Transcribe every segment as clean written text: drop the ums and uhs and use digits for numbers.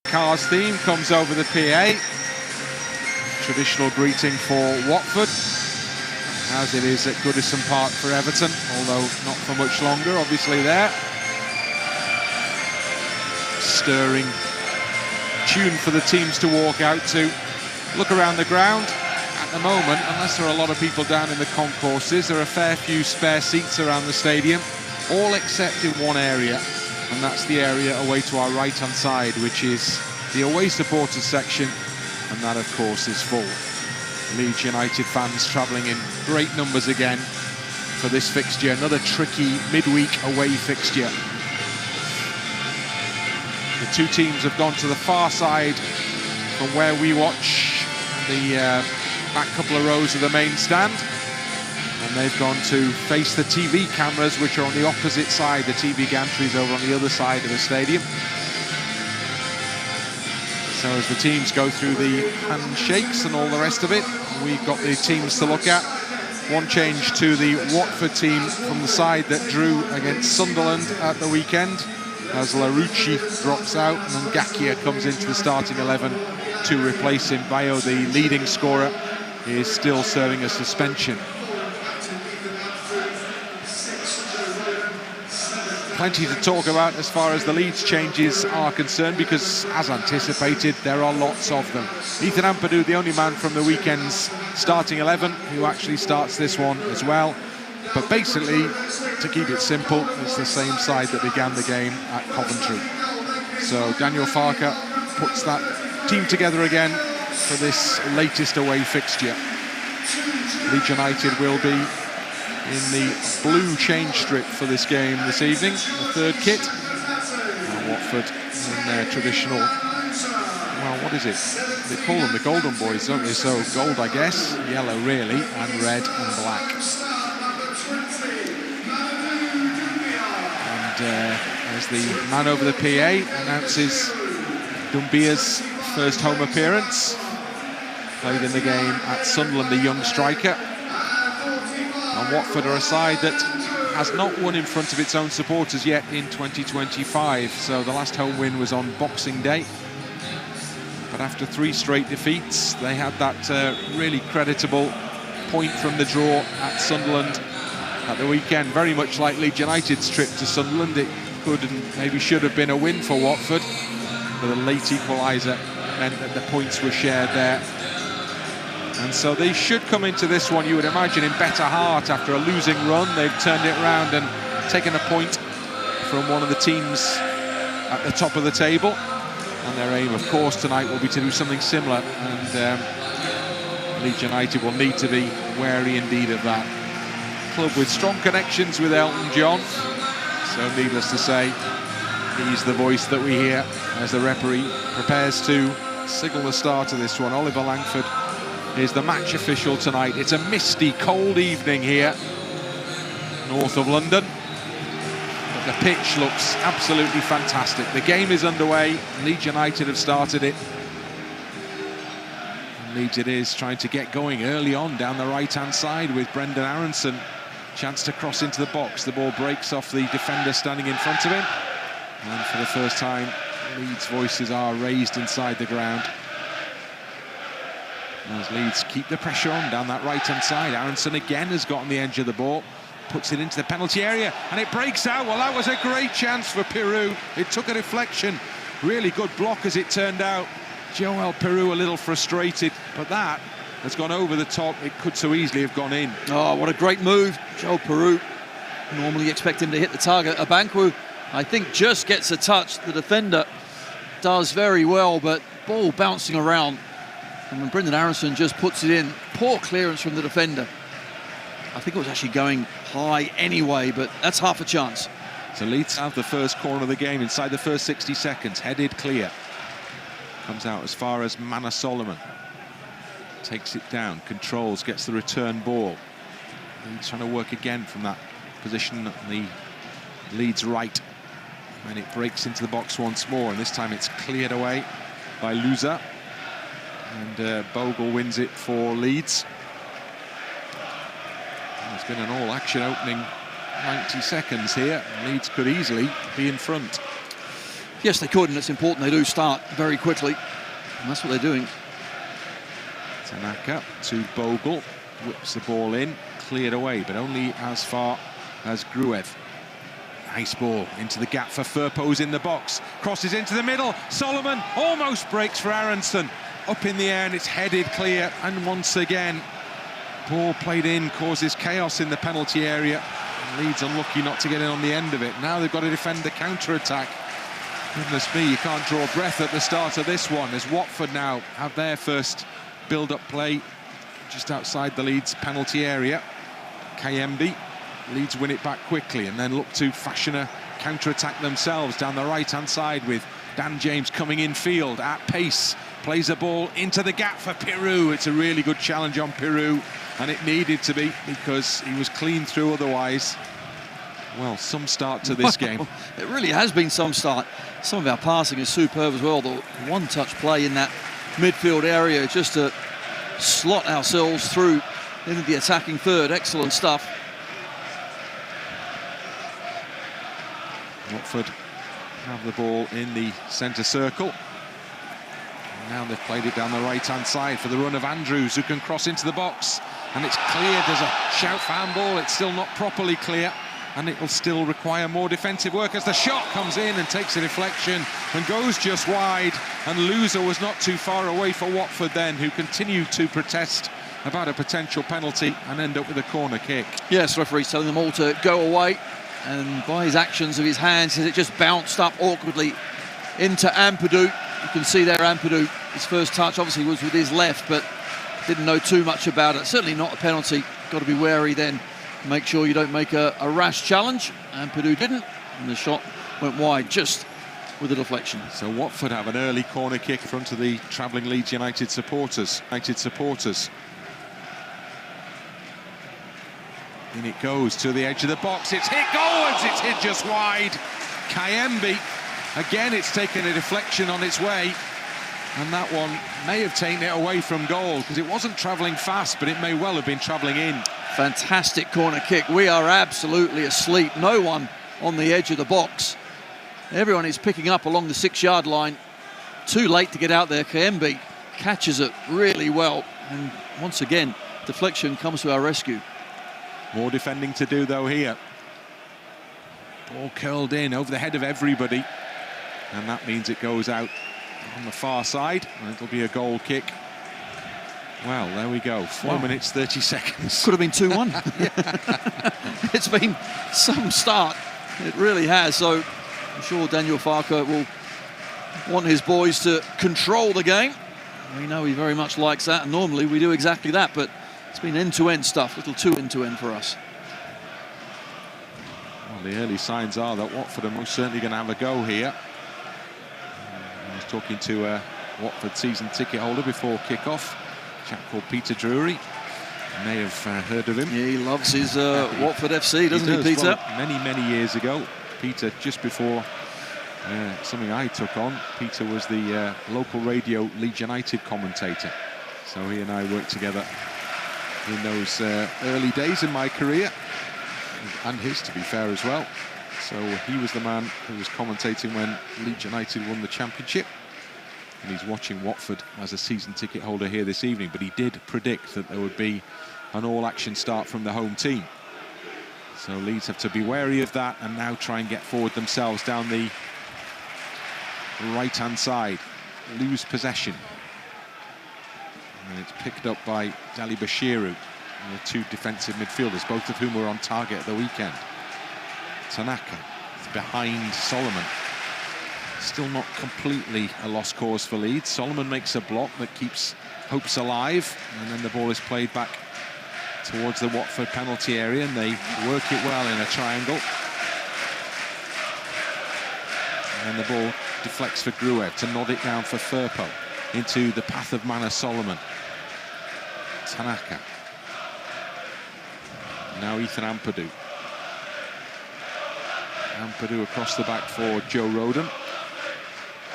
Cars theme comes over the PA. Traditional greeting for Watford, as it is at Goodison Park for Everton, although not for much longer, obviously there. Stirring tune for the teams to walk out to. Look around the ground. At the moment, unless there are a lot of people down in the concourses, there are a fair few spare seats around the stadium, all except in one area, and that's the area away to our right-hand side, which is the away supporters section, and that, of course, is full. Leeds United fans travelling in great numbers again for this fixture, another tricky midweek away fixture. The two teams have gone to the far side from where we watch, the back couple of rows of the main stand, and they've gone to face the TV cameras, which are on the opposite side. The TV gantries over on the other side of the stadium. So as the teams go through the handshakes and all the rest of it, we've got the teams to look at. One change to the Watford team from the side that drew against Sunderland at the weekend, as Larouci drops out and Ngakia comes into the starting 11 to replace him. Piroe, the leading scorer, is still serving a suspension. Plenty to talk about as far as the Leeds changes are concerned, because, as anticipated, there are lots of them. Ethan Ampadu, the only man from the weekend's starting 11, who actually starts this one as well. But basically, to keep it simple, it's the same side that began the game at Coventry. So Daniel Farke puts that team together again for this latest away fixture. Leeds United will be in the blue change strip for this game this evening, the third kit. And Watford in their traditional, well, what is it? They call them the Golden Boys, don't they? So gold, I guess, yellow really, and red and black. And as the man over the PA announces Doumbia's first home appearance, played in the game at Sunderland, the young striker. And Watford are a side that has not won in front of its own supporters yet in 2025. So the last home win was on Boxing Day. But after 3 straight defeats, they had that really creditable point from the draw at Sunderland at the weekend. Very much like Leeds United's trip to Sunderland, it could and maybe should have been a win for Watford, but a late equaliser meant that the points were shared there. And so they should come into this one, you would imagine, in better heart. After a losing run, they've turned it around and taken a point from one of the teams at the top of the table. And their aim, of course, tonight will be to do something similar. And Leeds United will need to be wary indeed of that. Club with strong connections with Elton John. So needless to say, he's the voice that we hear as the referee prepares to signal the start of this one. Oliver Langford is the match official tonight. It's a misty, cold evening here north of London, but the pitch looks absolutely fantastic. The game is underway. Leeds United have started it. And Leeds it is, trying to get going early on down the right-hand side with Brendan Aaronson. Chance to cross into the box. The ball breaks off the defender standing in front of him. And for the first time, Leeds' voices are raised inside the ground. As Leeds keep the pressure on down that right-hand side. Aaronson again has got on the edge of the ball, puts it into the penalty area, and it breaks out. Well, that was a great chance for Piroe. It took a deflection. Really good block, as it turned out. Joel Piroe a little frustrated, but that has gone over the top. It could so easily have gone in. Oh, what a great move. Joel Piroe. Normally expect him to hit the target. Abankwah, I think, just gets a touch. The defender does very well, but ball bouncing around. And when Brendan Aaronson just puts it in, poor clearance from the defender. I think it was actually going high anyway, but that's half a chance. So Leeds have the first corner of the game inside the first 60 seconds. Headed clear. Comes out as far as Mana Solomon. Takes it down, controls, gets the return ball. Leeds trying to work again from that position on the Leeds right. And it breaks into the box once more, and this time it's cleared away by Louza. And Bogle wins it for Leeds. There's been an all-action opening 90 seconds here. Leeds could easily be in front. Yes, they could, and it's important they do start very quickly. And that's what they're doing. Tanaka to Bogle, whips the ball in, cleared away, but only as far as Gruev. Nice ball into the gap for Firpo's in the box. Crosses into the middle. Solomon almost breaks for Aaronson. Up in the air, and it's headed clear. And once again, ball played in causes chaos in the penalty area. Leeds unlucky not to get in on the end of it. Now they've got to defend the counter-attack. Goodness me, you can't draw breath at the start of this one, as Watford now have their first build-up play just outside the Leeds penalty area. Kayembe, Leeds win it back quickly and then look to fashion a counter-attack themselves down the right-hand side with Dan James coming in field at pace. Plays a ball into the gap for Piroe. It's a really good challenge on Piroe, and it needed to be because he was clean through otherwise. Well, some start to this game. It really has been some start. Some of our passing is superb as well. The one-touch play in that midfield area just to slot ourselves through into the attacking third. Excellent stuff. Watford have the ball in the centre circle. Now they've played it down the right-hand side for the run of Andrews, who can cross into the box. And it's cleared. There's a shout for handball. It's still not properly clear. And it will still require more defensive work as the shot comes in and takes a deflection and goes just wide. And Louza was not too far away for Watford then, who continued to protest about a potential penalty and end up with a corner kick. Yes, referee's telling them all to go away. And by his actions of his hands, it just bounced up awkwardly into Ampadu. You can see there Ampadu, his first touch obviously was with his left, but didn't know too much about it. Certainly not a penalty. Got to be wary then. Make sure you don't make a rash challenge. Ampadu didn't, and the shot went wide just with a deflection. So Watford have an early corner kick in front of the travelling Leeds United supporters. In it goes to the edge of the box. It's hit goalwards. It's hit just wide. Kayembe. Again, it's taken a deflection on its way. And that one may have taken it away from goal because it wasn't travelling fast, but it may well have been travelling in. Fantastic corner kick. We are absolutely asleep. No one on the edge of the box. Everyone is picking up along the 6-yard line. Too late to get out there. Kayembe catches it really well. And once again, deflection comes to our rescue. More defending to do, though, here. Ball curled in over the head of everybody. And that means it goes out on the far side. And it'll be a goal kick. Well, there we go. 4 minutes, 30 seconds. Could have been 2-1. It's been some start. It really has. So I'm sure Daniel Farke will want his boys to control the game. We know he very much likes that. And normally we do exactly that. But it's been end-to-end stuff. A little too end-to-end for us. Well, the early signs are that Watford are most certainly going to have a go here. I was talking to a Watford season ticket holder before kick-off. A chap called Peter Drury. You may have heard of him. Yeah, he loves his Watford FC, doesn't he, Peter? Well, many years ago, Peter, just before something I took on, Peter was the local radio Leeds United commentator. So he and I worked together in those early days in my career, and his, to be fair, as well. So he was the man who was commentating when Leeds United won the championship. And he's watching Watford as a season ticket holder here this evening. But he did predict that there would be an all-action start from the home team. So Leeds have to be wary of that and now try and get forward themselves down the right-hand side. Lose possession. And it's picked up by Dele-Bashiru, the two defensive midfielders, both of whom were on target at the weekend. Tanaka is behind Solomon. Still not completely a lost cause for Leeds. Solomon makes a block that keeps hopes alive, and then the ball is played back towards the Watford penalty area, and they work it well in a triangle. And the ball deflects for Gruev to nod it down for Firpo into the path of Mana Solomon. Tanaka. Now Ethan Ampadu. Ampadu across the back for Joe Rodon.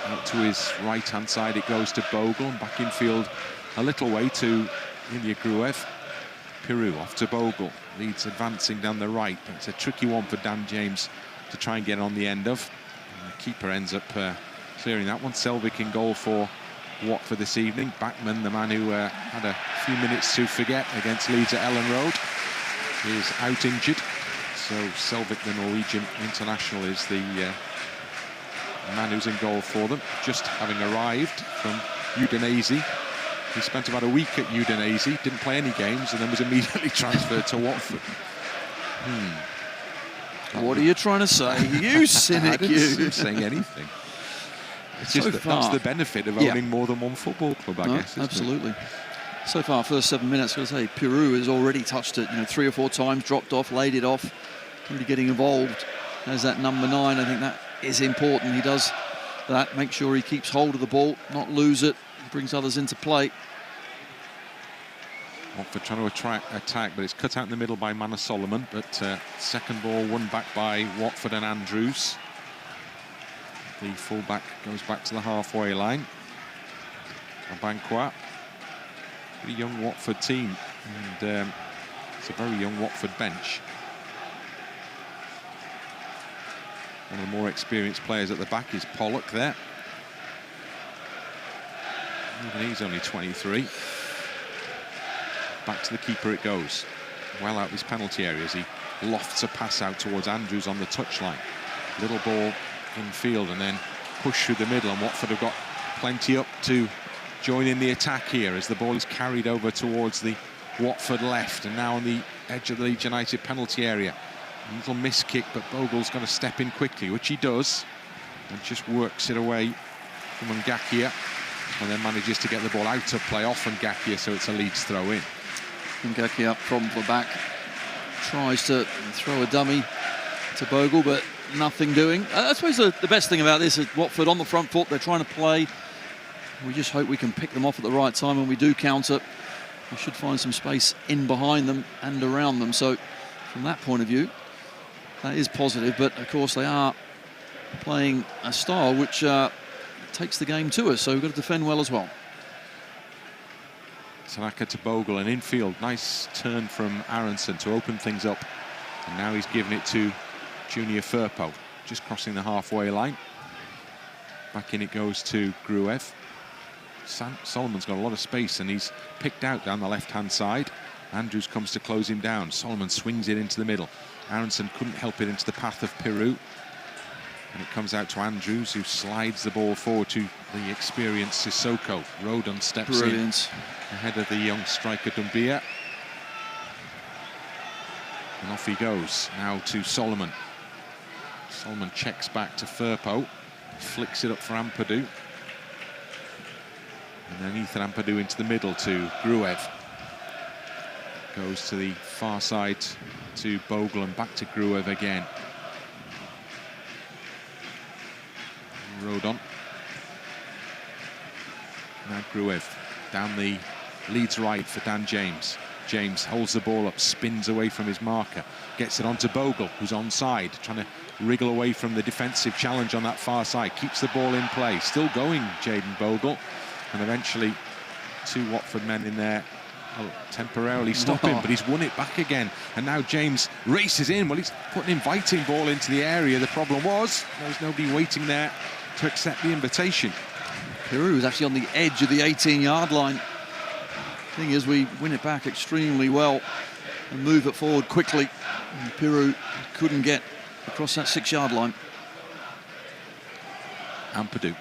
Out to his right-hand side it goes to Bogle, and back infield a little way to Gruev. Piroe off to Bogle. Leeds advancing down the right, but it's a tricky one for Dan James to try and get on the end of. And the keeper ends up clearing that one. Selvik in goal for Watford this evening. Backman, the man who had a few minutes to forget against Leeds at Ellen Road, is out injured. So Selvik, the Norwegian international, is the man who's in goal for them, just having arrived from Udinese. He spent about a week at Udinese, didn't play any games, and then was immediately transferred to Watford. What are you trying to say? You cynic, you. I didn't say anything. It's just that's the benefit of owning more than one football club, I guess. Absolutely. So far, first 7 minutes, I've got to say, Piroe has already touched it, 3 or 4 times, dropped off, laid it off, really getting involved as that number 9. I think that is important. He does that, make sure he keeps hold of the ball, not lose it, brings others into play. Watford trying to attack, but it's cut out in the middle by Manor Solomon. But second ball won back by Watford and Andrews. The fullback goes back to the halfway line. Abankwah, pretty young Watford team, and it's a very young Watford bench. One of the more experienced players at the back is Pollock there. Even he's only 23. Back to the keeper it goes. Well out of his penalty area as he lofts a pass out towards Andrews on the touchline. Little ball in field and then push through the middle, and Watford have got plenty up to join in the attack here as the ball is carried over towards the Watford left, and now on the edge of the Leeds United penalty area. A little miss kick, but Bogle's going to step in quickly, which he does, and just works it away from Ngakia, and then manages to get the ball out of play off Ngakia, so it's a Leeds throw in. Ngakia up from the back, tries to throw a dummy to Bogle, but nothing doing. I suppose the best thing about this is Watford on the front foot. They're trying to play. We just hope we can pick them off at the right time when we do counter. We should find some space in behind them and around them. So from that point of view, that is positive. But of course they are playing a style which takes the game to us. So we've got to defend well as well. Tanaka to Bogle, and infield, nice turn from Aaronson to open things up. And now he's given it to Junior Firpo, just crossing the halfway line. Back in it goes to Gruev. Solomon's got a lot of space and he's picked out down the left-hand side. Andrews comes to close him down. Solomon swings it into the middle. Aaronson couldn't help it into the path of Piroe. And it comes out to Andrews, who slides the ball forward to the experienced Sissoko. Rodon steps in ahead of the young striker Doumbia. And off he goes, now to Solomon. Solomon checks back to Firpo, flicks it up for Ampadu. And then Ethan Ampadu into the middle to Gruev. Goes to the far side to Bogle and back to Gruev again. Rodon. Now Gruev down the Leeds right for Dan James. James holds the ball up, spins away from his marker, gets it onto Bogle, who's onside, trying to wriggle away from the defensive challenge on that far side, keeps the ball in play, still going Jayden Bogle, and eventually 2 Watford men in there temporarily stop him, but he's won it back again, and now James races in. Well, he's put an inviting ball into the area. The problem was there was nobody waiting there to accept the invitation. Piroe was actually on the edge of the 18-yard line. Thing is, we win it back extremely well and move it forward quickly. And Piroe couldn't get across that 6-yard line. Ampadu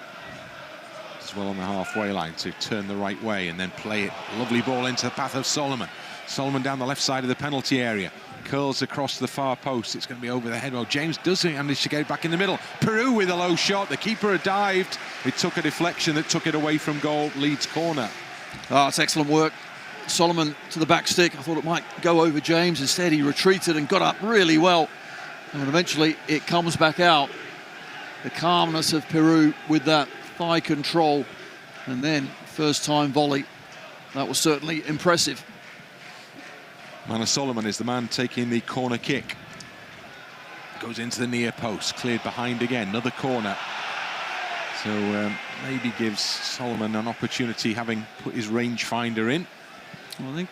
as well on the halfway line to turn the right way and then play it. Lovely ball into the path of Solomon. Solomon down the left side of the penalty area. Curls across the far post. It's going to be over the head. Well, James doesn't manage to get it back in the middle. Piroe with a low shot. The keeper had dived. It took a deflection that took it away from goal. Leeds corner. Oh, it's excellent work. Solomon to the back stick. I thought it might go over James. Instead, he retreated and got up really well. And eventually, it comes back out. The calmness of Piroe with that thigh control. And then, first-time volley. That was certainly impressive. Manor Solomon is the man taking the corner kick. Goes into the near post. Cleared behind again. Another corner. So maybe gives Solomon an opportunity, having put his rangefinder in. Well, I think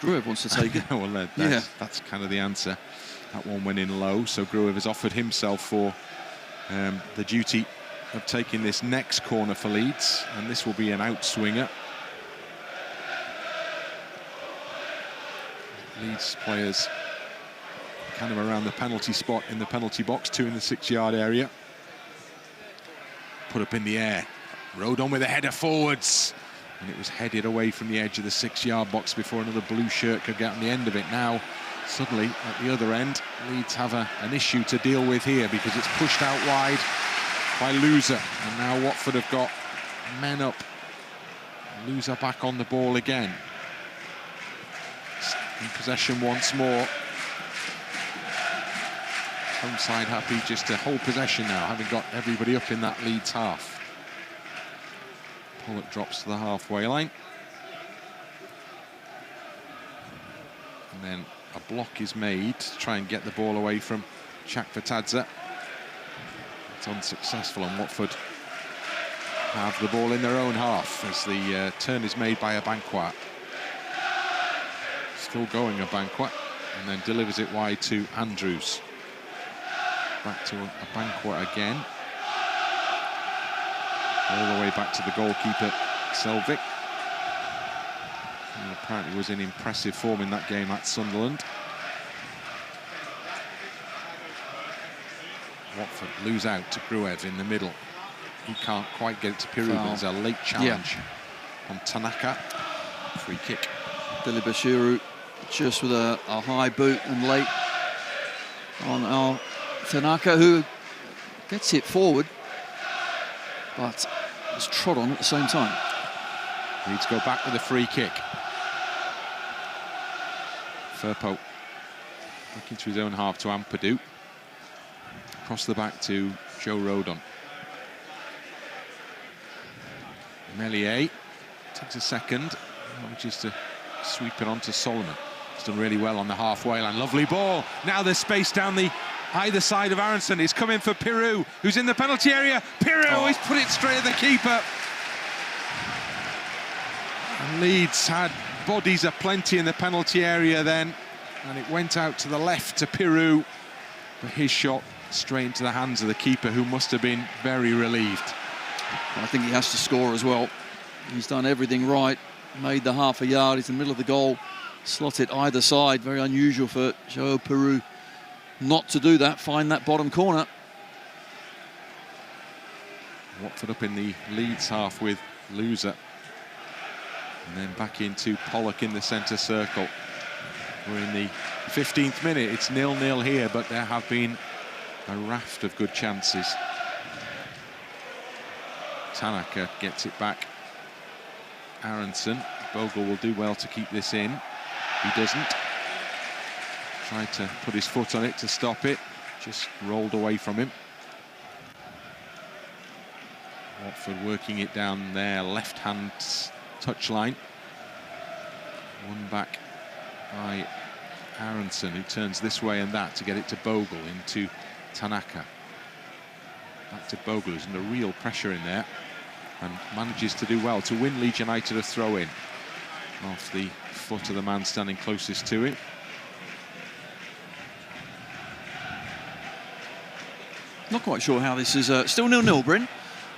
Gruev wants to take it. Well, that's kind of the answer. That one went in low, so Gruev has offered himself for the duty of taking this next corner for Leeds, and this will be an outswinger. Leeds players kind of around the penalty spot in the penalty box, 2 in the 6-yard area. Put up in the air. Rodon with a header forwards. And it was headed away from the edge of the 6-yard box before another blue shirt could get on the end of it. Now, suddenly, at the other end, Leeds have an issue to deal with here because it's pushed out wide by Louza. And now Watford have got men up. Louza back on the ball again. In possession once more. Home side happy just to hold possession now, having got everybody up in that Leeds half. Pollock drops to the halfway line. And then a block is made to try and get the ball away from Chakvetadze. It's unsuccessful, and Watford have the ball in their own half as the turn is made by Abankwah. Still going Abankwah, and then delivers it wide to Andrews. Back to Abankwah again. All the way back to the goalkeeper, Selvik. And apparently was in impressive form in that game at Sunderland. Watford lose out to Gruev in the middle. He can't quite get it to Piroe, but there's a late challenge on Tanaka. Free kick. Dele-Bashiru just with a high boot and late on Tanaka, who gets it forward, but it's trod on at the same time. Leeds go back with a free kick. Firpo back into his own half to Ampadu. Across the back to Joe Rodon. Meslier takes a second, manages to sweep it onto Solomon. He's done really well on the halfway line. Lovely ball. Now there's space down the either side of Aaronson. He's coming for Piroe, who's in the penalty area. Piroe, he's put it straight at the keeper. And Leeds had bodies aplenty in the penalty area then, and it went out to the left to Piroe, but his shot straight into the hands of the keeper, who must have been very relieved. I think he has to score as well. He's done everything right, made the half a yard, he's in the middle of the goal, slotted either side. Very unusual for Joe Piroe not to do that, find that bottom corner. Watford up in the Leeds half with Louza. And then back into Pollock in the centre circle. We're in the 15th minute. It's 0-0 here, but there have been a raft of good chances. Tanaka gets it back. Aaronson. Bogle will do well to keep this in. He doesn't. Tried to put his foot on it to stop it. Just rolled away from him. Watford working it down their left-hand touchline. One back by Aaronson, who turns this way and that to get it to Bogle, into Tanaka. Back to Bogle, who's under real pressure in there and manages to do well to win Leeds United a throw-in off the foot of the man standing closest to it. Not quite sure how this is still 0-0, Bryn,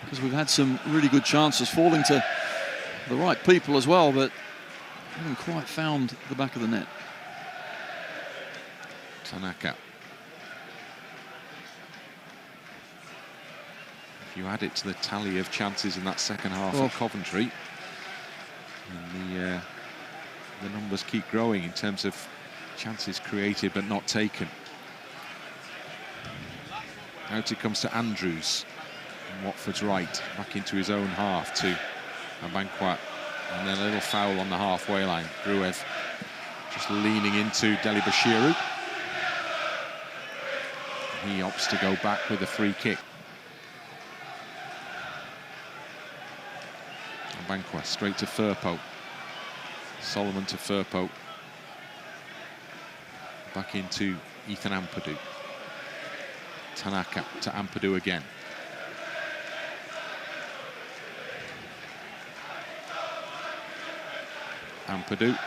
because we've had some really good chances falling to the right people as well, but haven't quite found the back of the net. Tanaka. If you add it to the tally of chances in that second half of Coventry, and the numbers keep growing in terms of chances created but not taken. Out it comes to Andrews, on Watford's right, back into his own half to Abankwah, and then a little foul on the halfway line. Gruev just leaning into Dele-Bashiru. He opts to go back with a free kick. Abankwah straight to Firpo. Solomon to Firpo. Back into Ethan Ampadu. Tanaka to Ampadu again. Ampadu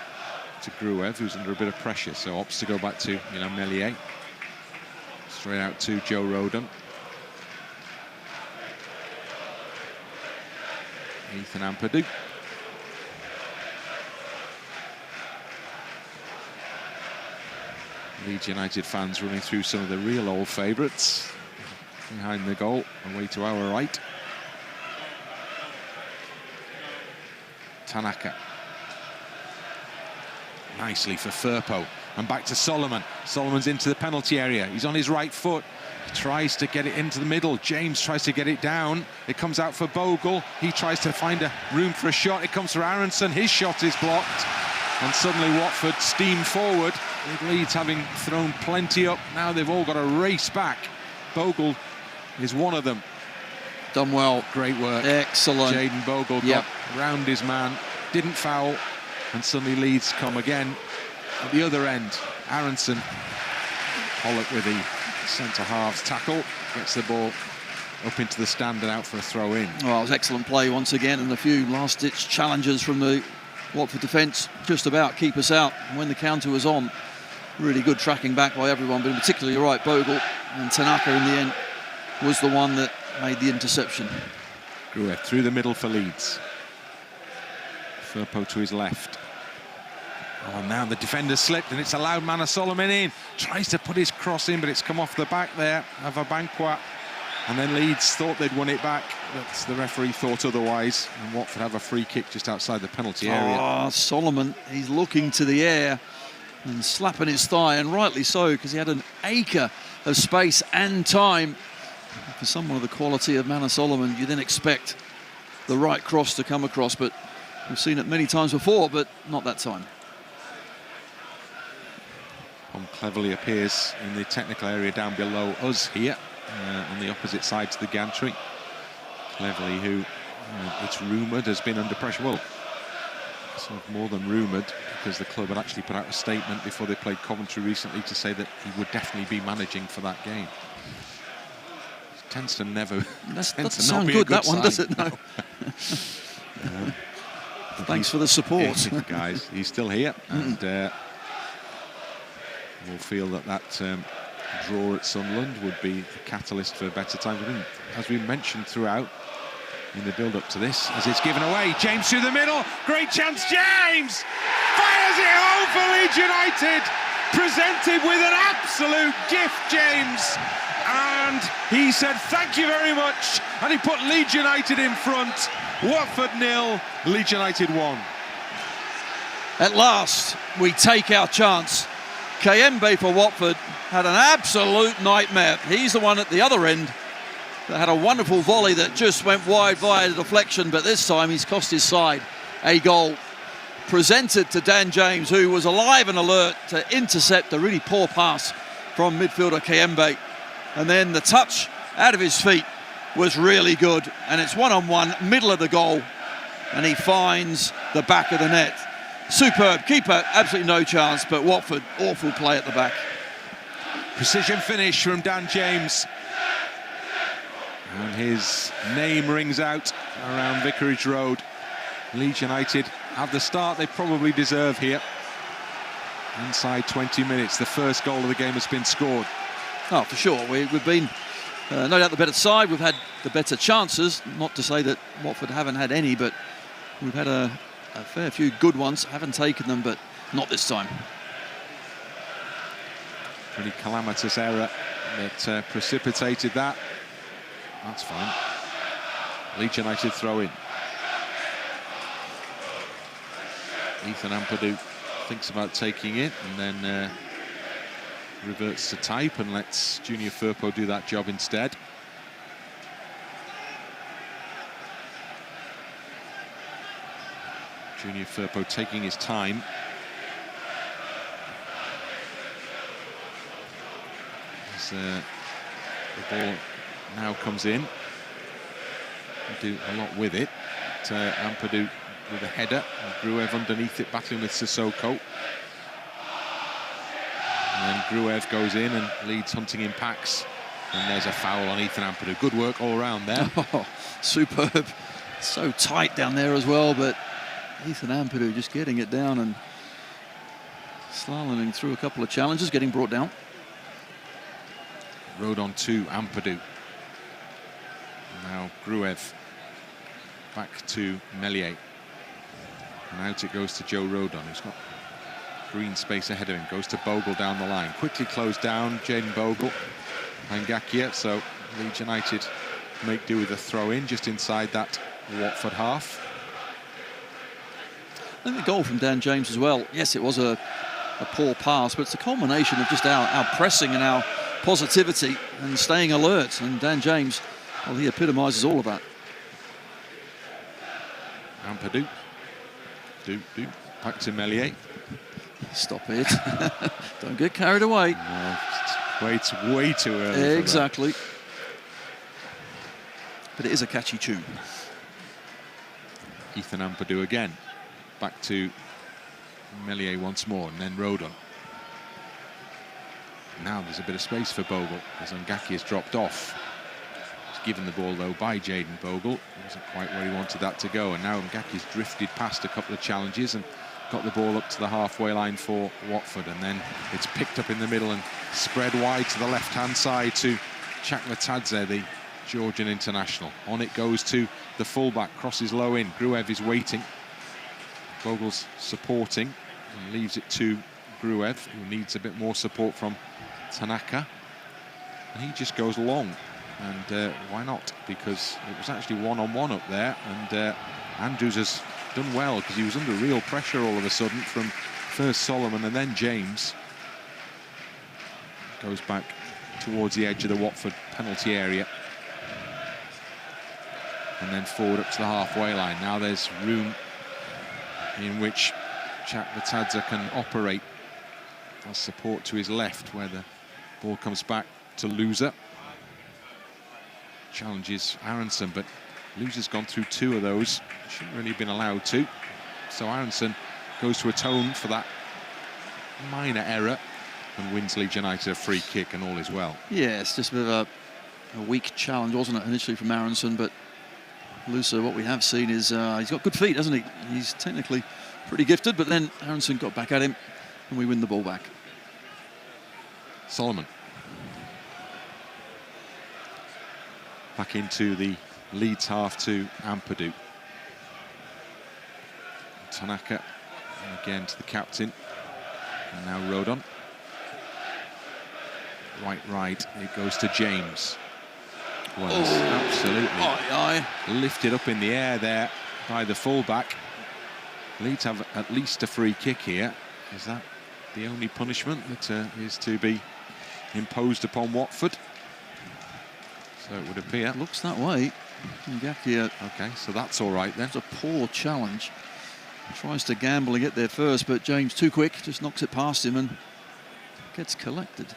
to Gruev, who's under a bit of pressure, so opts to go back to Meslier. Straight out to Joe Rodon. Ethan Ampadu. Leeds United fans running through some of the real old favourites. Behind the goal, away to our right. Tanaka. Nicely for Firpo. And back to Solomon. Solomon's into the penalty area. He's on his right foot. He tries to get it into the middle. James tries to get it down. It comes out for Bogle. He tries to find a room for a shot. It comes for Aaronson. His shot is blocked. And suddenly Watford steam forward, with Leeds having thrown plenty up. Now they've all got to race back. Bogle is one of them. Done well. Great work. Excellent. Jayden Bogle got round his man, didn't foul, and suddenly Leeds come again at the other end. Aaronson, Pollock with the centre-halves tackle, gets the ball up into the stand and out for a throw-in. Well, it was excellent play once again, and a few last-ditch challenges from the Watford defence just about keep us out. And when the counter was on, really good tracking back by everyone, but particularly, you're right, Bogle and Tanaka in the end was the one that made the interception. Gruev through the middle for Leeds. Firpo to his left. Oh, now the defender slipped and it's allowed Mana Solomon in. Tries to put his cross in, but it's come off the back there of Abankwah. And then Leeds thought they'd won it back, but the referee thought otherwise. And Watford have a free kick just outside the penalty area. Oh, Solomon, he's looking to the air and slapping his thigh, and rightly so, because he had an acre of space and time. For someone of the quality of Mana Solomon, you then expect the right cross to come across, but we've seen it many times before, but not that time. Cleverly appears in the technical area down below us here, on the opposite side to the gantry. Cleverly, who it's rumoured has been under pressure. Well, sort of more than rumoured, because the club had actually put out a statement before they played Coventry recently to say that he would definitely be managing for that game. It tends to never. That doesn't sound good, that one, does it? No. Thanks for the support, guys. He's still here, and we'll feel that draw at Sunderland would be a catalyst for better times. As we mentioned throughout in the build-up to this, as it's given away, James through the middle, great chance, James fires it home for Leeds United, presented with an absolute gift, James, and he said thank you very much, and he put Leeds United in front. Watford 0, Leeds United 1. At last we take our chance. Kayembe for Watford had an absolute nightmare. He's the one at the other end that had a wonderful volley that just went wide via deflection, but this time he's cost his side a goal. Presented to Dan James, who was alive and alert to intercept a really poor pass from midfielder Kayembe. And then the touch out of his feet was really good, and it's one-on-one, middle of the goal, and he finds the back of the net. Superb. Keeper, absolutely no chance, but Watford, awful play at the back. Precision finish from Dan James. And his name rings out around Vicarage Road. Leeds United have the start they probably deserve here. Inside 20 minutes, the first goal of the game has been scored. Oh, for sure. We've been, no doubt, the better side. We've had the better chances. Not to say that Watford haven't had any, but we've had a fair few good ones. Haven't taken them, but not this time. Pretty calamitous error that precipitated that. That's fine. Leeds United throw in. Ethan Ampadu thinks about taking it and then reverts to type and lets Junior Firpo do that job instead. Junior Firpo taking his time. As the ball now comes in. Do a lot with it. But, Ampadu with a header. Gruev underneath it, battling with Sissoko. And then Gruev goes in and Leeds hunting in packs. And there's a foul on Ethan Ampadu. Good work all round there. Oh, superb. So tight down there as well, but Ethan Ampadu just getting it down and slaloming through a couple of challenges, getting brought down. Rodon to Ampadu. Now Gruev back to Meslier. And out it goes to Joe Rodon, who's got green space ahead of him. Goes to Bogle down the line. Quickly closed down, Jaden Bogle and Ngakia. So Leeds United make do with a throw-in just inside that Watford half. I think the goal from Dan James as well. Yes, it was a poor pass, but it's a culmination of just our pressing and our positivity and staying alert. And Dan James, well, he epitomises all of that. Ampadu. Back to Meslier. Stop it. Don't get carried away. No, it's way too early. Exactly. But it is a catchy tune. Ethan Ampadu again. Back to Meslier once more, and then Rodon. Now there's a bit of space for Bogle as Ngakia has dropped off. He's given the ball though by Jaden Bogle. It wasn't quite where he wanted that to go, and now Ngakia's drifted past a couple of challenges and got the ball up to the halfway line for Watford, and then it's picked up in the middle and spread wide to the left-hand side to Chakvetadze, the Georgian international. On it goes to the fullback, crosses low in. Gruev is waiting. Bogle's supporting and leaves it to Gruev, who needs a bit more support from Tanaka. And he just goes long. And why not? Because it was actually one-on-one up there. And Andrews has done well because he was under real pressure all of a sudden from first Solomon and then James. Goes back towards the edge of the Watford penalty area. And then forward up to the halfway line. Now there's room in which Chakvetadze can operate as support to his left, where the ball comes back to Louza. Challenges Aaronson, but Louza's gone through two of those. Shouldn't really have been allowed to. So Aaronson goes to atone for that minor error and wins Leeds United a free kick, and all is well. Yeah, it's just a bit of a weak challenge, wasn't it, initially from Aaronson, but Louza, what we have seen is he's got good feet, hasn't he? He's technically pretty gifted, but then Aaronson got back at him and we win the ball back. Solomon. Back into the Leeds half to Ampadu. Tanaka, and again to the captain. And now Rodon. Right, it goes to James. Was absolutely lifted up in the air there by the fullback. Leeds have at least a free kick here. Is that the only punishment that is to be imposed upon Watford? So it would appear. Looks that way. Ngakia. Okay, so that's all right then. It's a poor challenge. Tries to gamble and get there first, but James too quick, just knocks it past him and gets collected.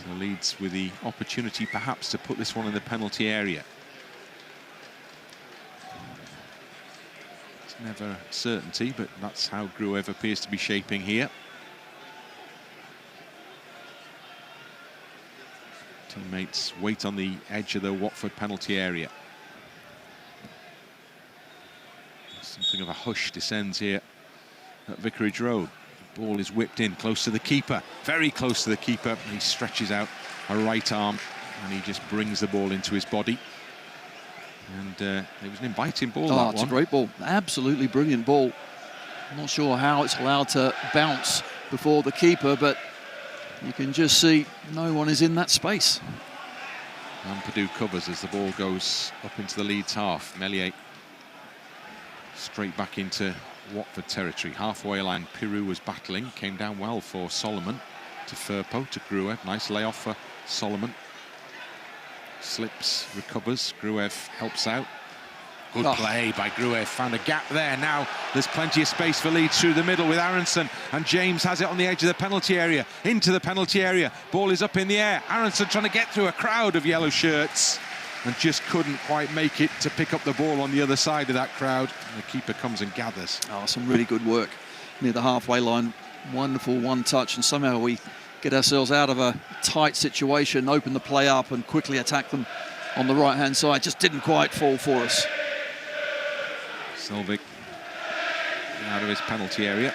So Leeds with the opportunity perhaps to put this one in the penalty area. It's never certainty, but that's how Gruev appears to be shaping here. Teammates wait on the edge of the Watford penalty area. Something of a hush descends here at Vicarage Road. The ball is whipped in close to the keeper, very close to the keeper. He stretches out a right arm and he just brings the ball into his body. And it was an inviting ball, that one. It's a great ball, absolutely brilliant ball. I'm not sure how it's allowed to bounce before the keeper, but you can just see no one is in that space. Ampadu covers as the ball goes up into the Leeds half. Meslier straight back into Watford territory. Halfway line, Piroe was battling, came down well for Solomon. To Firpo, to Gruev. Nice layoff for Solomon. Slips, recovers. Gruev helps out. Good play by Gruev. Found a gap there. Now there's plenty of space for Leeds through the middle with Aaronson. And James has it on the edge of the penalty area. Into the penalty area. Ball is up in the air. Aaronson trying to get through a crowd of yellow shirts. And just couldn't quite make it to pick up the ball on the other side of that crowd. And the keeper comes and gathers. Some really good work near the halfway line. Wonderful one touch, and somehow we get ourselves out of a tight situation, open the play up and quickly attack them on the right-hand side. Just didn't quite fall for us. Selvik out of his penalty area.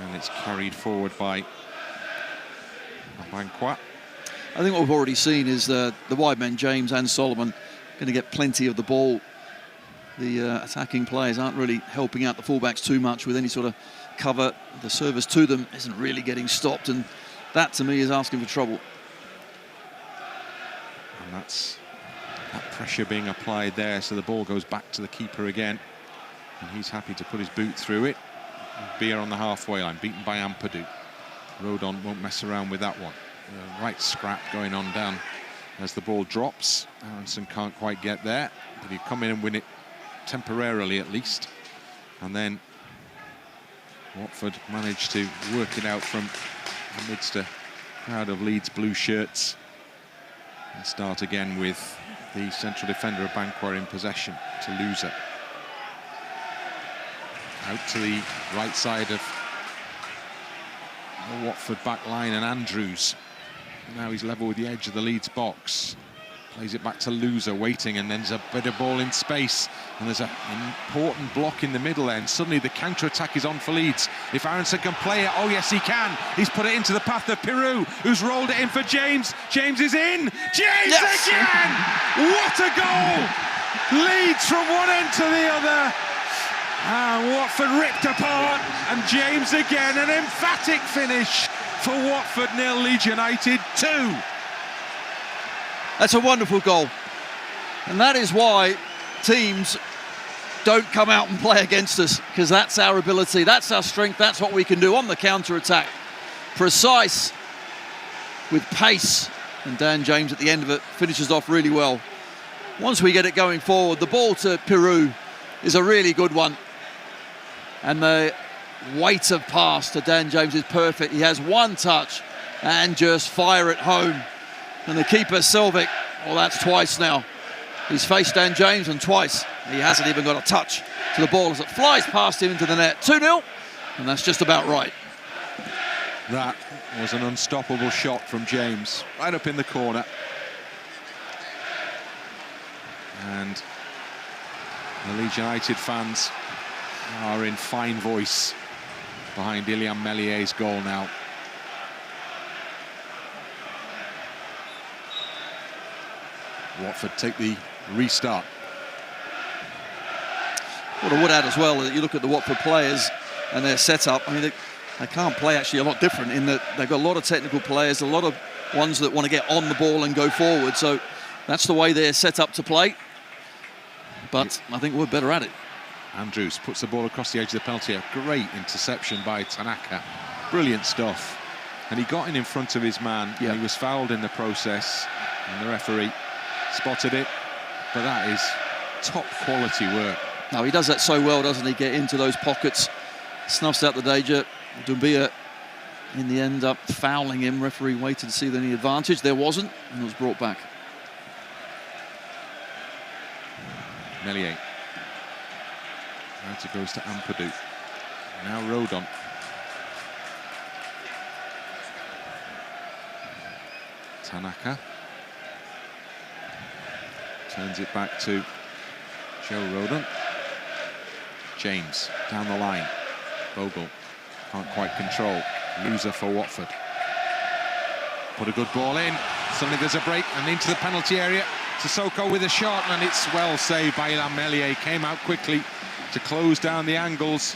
And it's carried forward by Abankwah. I think what we've already seen is the wide men, James and Solomon, going to get plenty of the ball. The attacking players aren't really helping out the fullbacks too much with any sort of cover. The service to them isn't really getting stopped, and that to me is asking for trouble. And that's that pressure being applied there, so the ball goes back to the keeper again, and he's happy to put his boot through it. Beer on the halfway line, beaten by Ampadu. Rodon won't mess around with that one. Right scrap going on down as the ball drops. Aaronson can't quite get there, but he'll come in and win it temporarily at least. And then Watford managed to work it out from amidst a crowd of Leeds blue shirts. And start again with the central defender Abankwah in possession to Louza. Out to the right side of the Watford back line, and Andrews. Now he's level with the edge of the Leeds box. Plays it back to Louza, waiting, and then there's a bit of ball in space. And there's an important block in the middle end. Suddenly the counter-attack is on for Leeds. If Aaronson can play it, oh yes he can. He's put it into the path of Piroe, who's rolled it in for James. James is in. James again! What a goal! Leeds from one end to the other. And Watford ripped apart, and James again, an emphatic finish for Watford 0, Leeds United 2. That's a wonderful goal, and that is why teams don't come out and play against us, because that's our ability, that's our strength, that's what we can do on the counter-attack. Precise, with pace, and Dan James at the end of it finishes off really well. Once we get it going forward, the ball to Piroe is a really good one. And the weight of pass to Dan James is perfect. He has one touch and just fire it home. And the keeper, Selvik, well, that's twice now. He's faced Dan James, and twice he hasn't even got a touch to the ball as it flies past him into the net. 2-0, and that's just about right. That was an unstoppable shot from James, right up in the corner. And the Leeds United fans are in fine voice behind Melié's goal now. Watford take the restart. What I would add as well, that you look at the Watford players and their setup, I mean, they can't play actually a lot different in that they've got a lot of technical players, a lot of ones that want to get on the ball and go forward. So that's the way they're set up to play. But I think we're better at it. Andrews puts the ball across the edge of the penalty. A great interception by Tanaka. Brilliant stuff. And he got in front of his man. Yeah. And he was fouled in the process. And the referee spotted it. But that is top quality work. No, he does that so well, doesn't he? Get into those pockets, snuffs out the danger. Doumbia, in the end, up fouling him. Referee waited to see any advantage. There wasn't, and it was brought back. Meslier. Out it goes to Ampadu. Now Rodon. Tanaka. Turns it back to Joe Rodon. James down the line. Bogle can't quite control. Louza for Watford. Put a good ball in. Suddenly there's a break and into the penalty area. Sissoko with a shot, and it's well saved by Meslier. Came out quickly to close down the angles.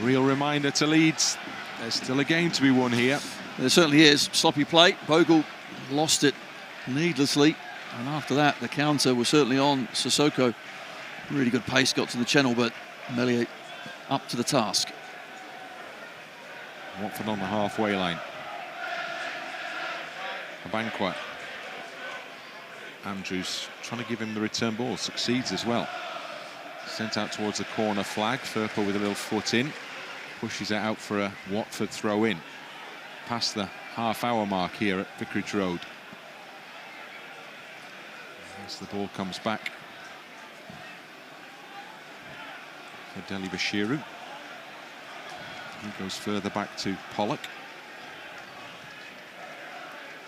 Real reminder to Leeds, there's still a game to be won here. There certainly is. Sloppy play. Bogle lost it needlessly, and after that the counter was certainly on Sissoko. Really good pace, got to the channel, but Meslier up to the task. Watford on the halfway line. Abankwah. Andrews trying to give him the return ball, succeeds as well. Sent out towards the corner flag. Firpo with a little foot in, pushes it out for a Watford throw in. Past the half-hour mark here at Vicarage Road. As the ball comes back for Dele-Bashiru. He goes further back to Pollock.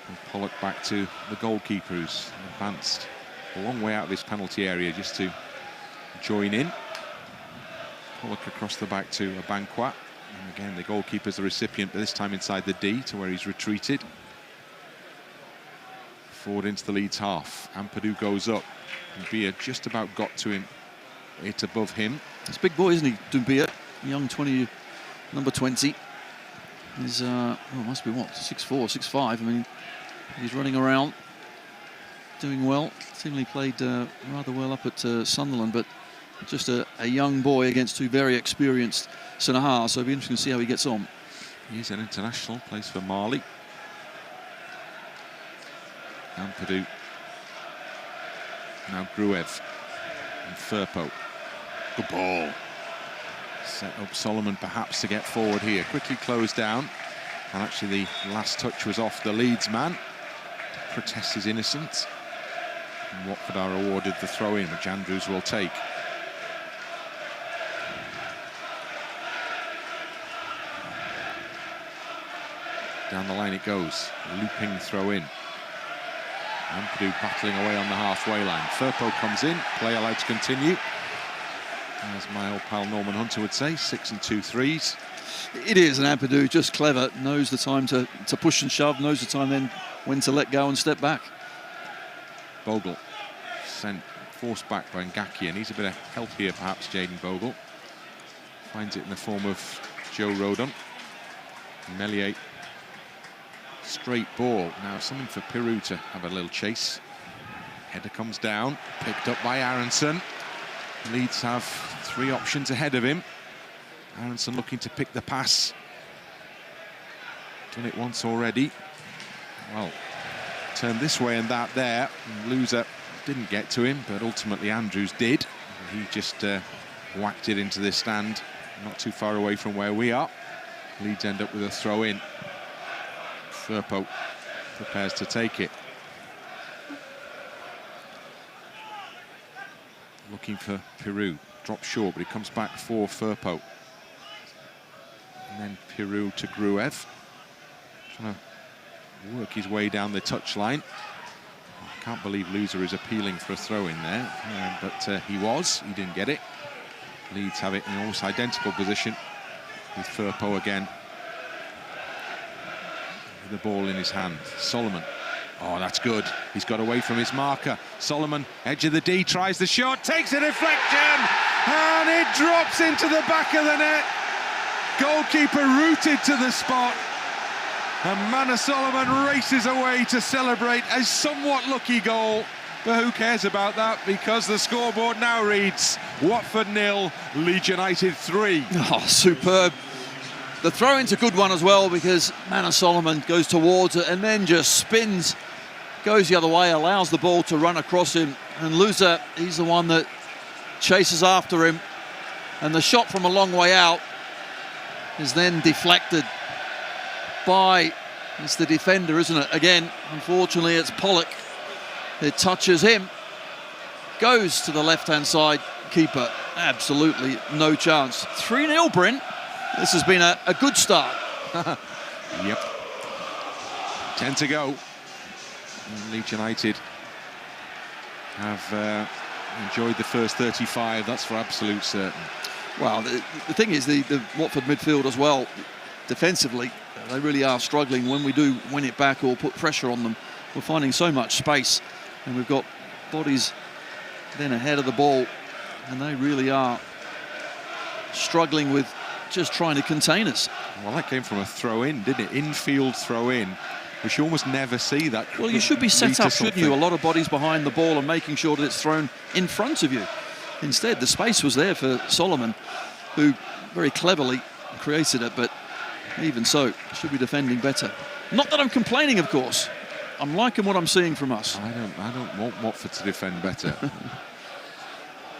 And Pollock back to the goalkeeper, who's advanced a long way out of his penalty area just to join in. Pollock across the back to Abankwah. And again, the goalkeeper's the recipient, but this time inside the D to where he's retreated. Forward into the Leeds half. Ampadu goes up. Doumbia just about got to him. It above him. He's a big boy, isn't he, Doumbia? Young 20, number 20. He's, must be what, 6'4", 6'5". I mean, he's running around, doing well. Seemingly played rather well up at Sunderland, but just a young boy against two very experienced centre-halves, so it'll be interesting to see how he gets on. He's an international, plays for Mali. Ampadu. Now Gruev and Firpo. Good ball. Set up Solomon perhaps to get forward here. Quickly closed down. And actually the last touch was off the Leeds man. Protests his innocence. And Watford are awarded the throw-in, which Andrews will take. Down the line it goes. Looping throw-in. Ampadu battling away on the halfway line. Firpo comes in, play allowed to continue. As my old pal Norman Hunter would say, 6 and 2 threes. It is, and Ampadu just clever, knows the time to push and shove, knows the time then when to let go and step back. Bogle sent, forced back by Ngakia. Needs a bit of help here, perhaps, Jayden Bogle. Finds it in the form of Joe Rodon. Meslier. Straight ball. Now something for Piroe to have a little chase. Header comes down, picked up by Aaronson. Leeds have 3 options ahead of him. Aaronson looking to pick the pass. Done it once already. Well, turned this way and that there. And Louza didn't get to him, but ultimately Andrews did. He just whacked it into this stand, not too far away from where we are. Leeds end up with a throw-in. Firpo prepares to take it. Looking for Piroe. Drops short, but he comes back for Firpo. And then Piroe to Gruev. Trying to work his way down the touchline. I can't believe Louza is appealing for a throw in there, but he was. He didn't get it. Leeds have it in almost identical position with Firpo again. With the ball in his hand. Solomon. Oh, that's good. He's got away from his marker. Solomon, edge of the D, tries the shot, takes a deflection, and it drops into the back of the net. Goalkeeper rooted to the spot. And Mana Solomon races away to celebrate a somewhat lucky goal. But who cares about that, because the scoreboard now reads Watford 0, Leeds United 3. Oh, superb. The throw-in's a good one as well, because Mana Solomon goes towards it and then just spins, goes the other way, allows the ball to run across him. And Louza, he's the one that chases after him. And the shot from a long way out is then deflected by, it's the defender, isn't it? Again, unfortunately, it's Pollock. It touches him, goes to the left-hand side. Keeper, absolutely no chance. 3-0, Brent. This has been a good start. Yep. 10 to go. And Leeds United have enjoyed the first 35, that's for absolute certain. Well, the thing is, the Watford midfield as well, defensively, they really are struggling. When we do win it back or put pressure on them, we're finding so much space, and we've got bodies then ahead of the ball, and they really are struggling with just trying to contain us. Well, that came from a throw-in, didn't it? Infield throw-in, which you almost never see that. Well, you should be set up, shouldn't you? A lot of bodies behind the ball and making sure that it's thrown in front of you. Instead, the space was there for Solomon, who very cleverly created it, but even so, should be defending better. Not that I'm complaining, of course. I'm liking what I'm seeing from us. I don't want Watford to defend better.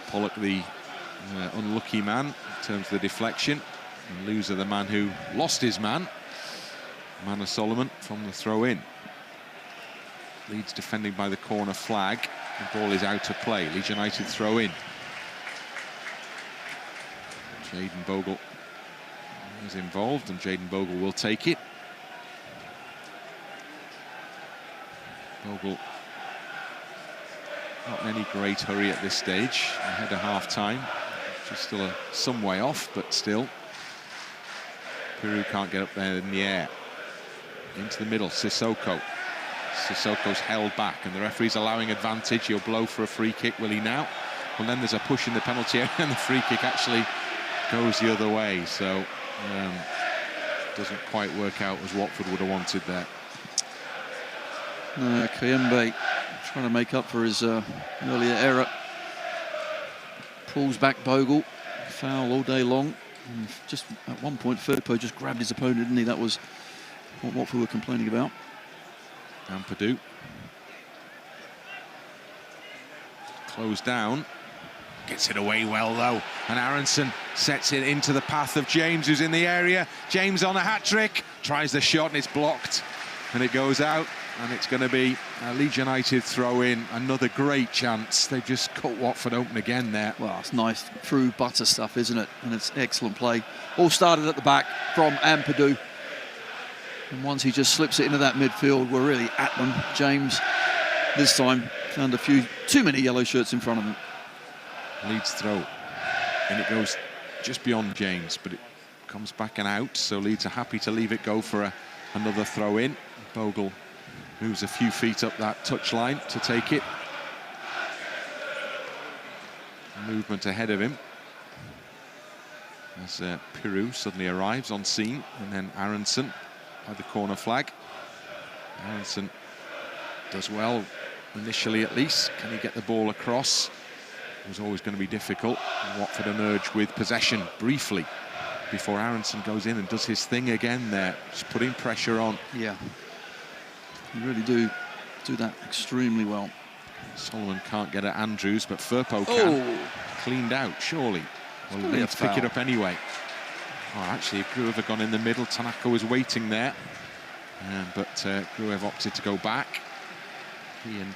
Pollock, the unlucky man in terms of the deflection. And Louza, the man who lost his man. Mana Solomon from the throw-in. Leeds defending by the corner flag. The ball is out of play. Leeds United throw-in. Jayden Bogle is involved, and Jayden Bogle will take it. Bogle not in any great hurry at this stage, ahead of half-time, which is still some way off, but still. Piroe can't get up there in the air. Into the middle, Sissoko. Sissoko's held back, and the referee's allowing advantage. He'll blow for a free kick, will he now? Well, then there's a push in the penalty area, and the free kick actually goes the other way. So, doesn't quite work out as Watford would have wanted there. No, Kayembe trying to make up for his earlier error. Pulls back Bogle. Foul all day long. And just at one point, Firpo just grabbed his opponent, didn't he? That was what Watford were complaining about. Ampadu. Closed down. Gets it away well, though. And Aaronson sets it into the path of James, who's in the area. James on a hat-trick. Tries the shot, and it's blocked. And it goes out. And it's going to be a Leeds United throw-in. Another great chance. They've just cut Watford open again there. Well, it's nice through butter stuff, isn't it? And it's excellent play. All started at the back from Ampadu. And once he just slips it into that midfield, we're really at them. James, this time, found a few too many yellow shirts in front of him. Leeds throw. And it goes just beyond James, but it comes back and out. So Leeds are happy to leave it go for another throw-in. Bogle moves a few feet up that touchline to take it. Movement ahead of him as Piroe suddenly arrives on scene, and then Aaronson by the corner flag. Aaronson does well initially, at least. Can he get the ball across? It was always going to be difficult. And Watford emerge with possession briefly before Aaronson goes in and does his thing again there, just putting pressure on. Yeah. You really do that extremely well. Solomon can't get at Andrews, but Firpo can. Cleaned out, surely. Well, Leeds pick it up anyway. Oh, actually, Gruev had gone in the middle. Tanaka was waiting there. But Gruev opted to go back. He and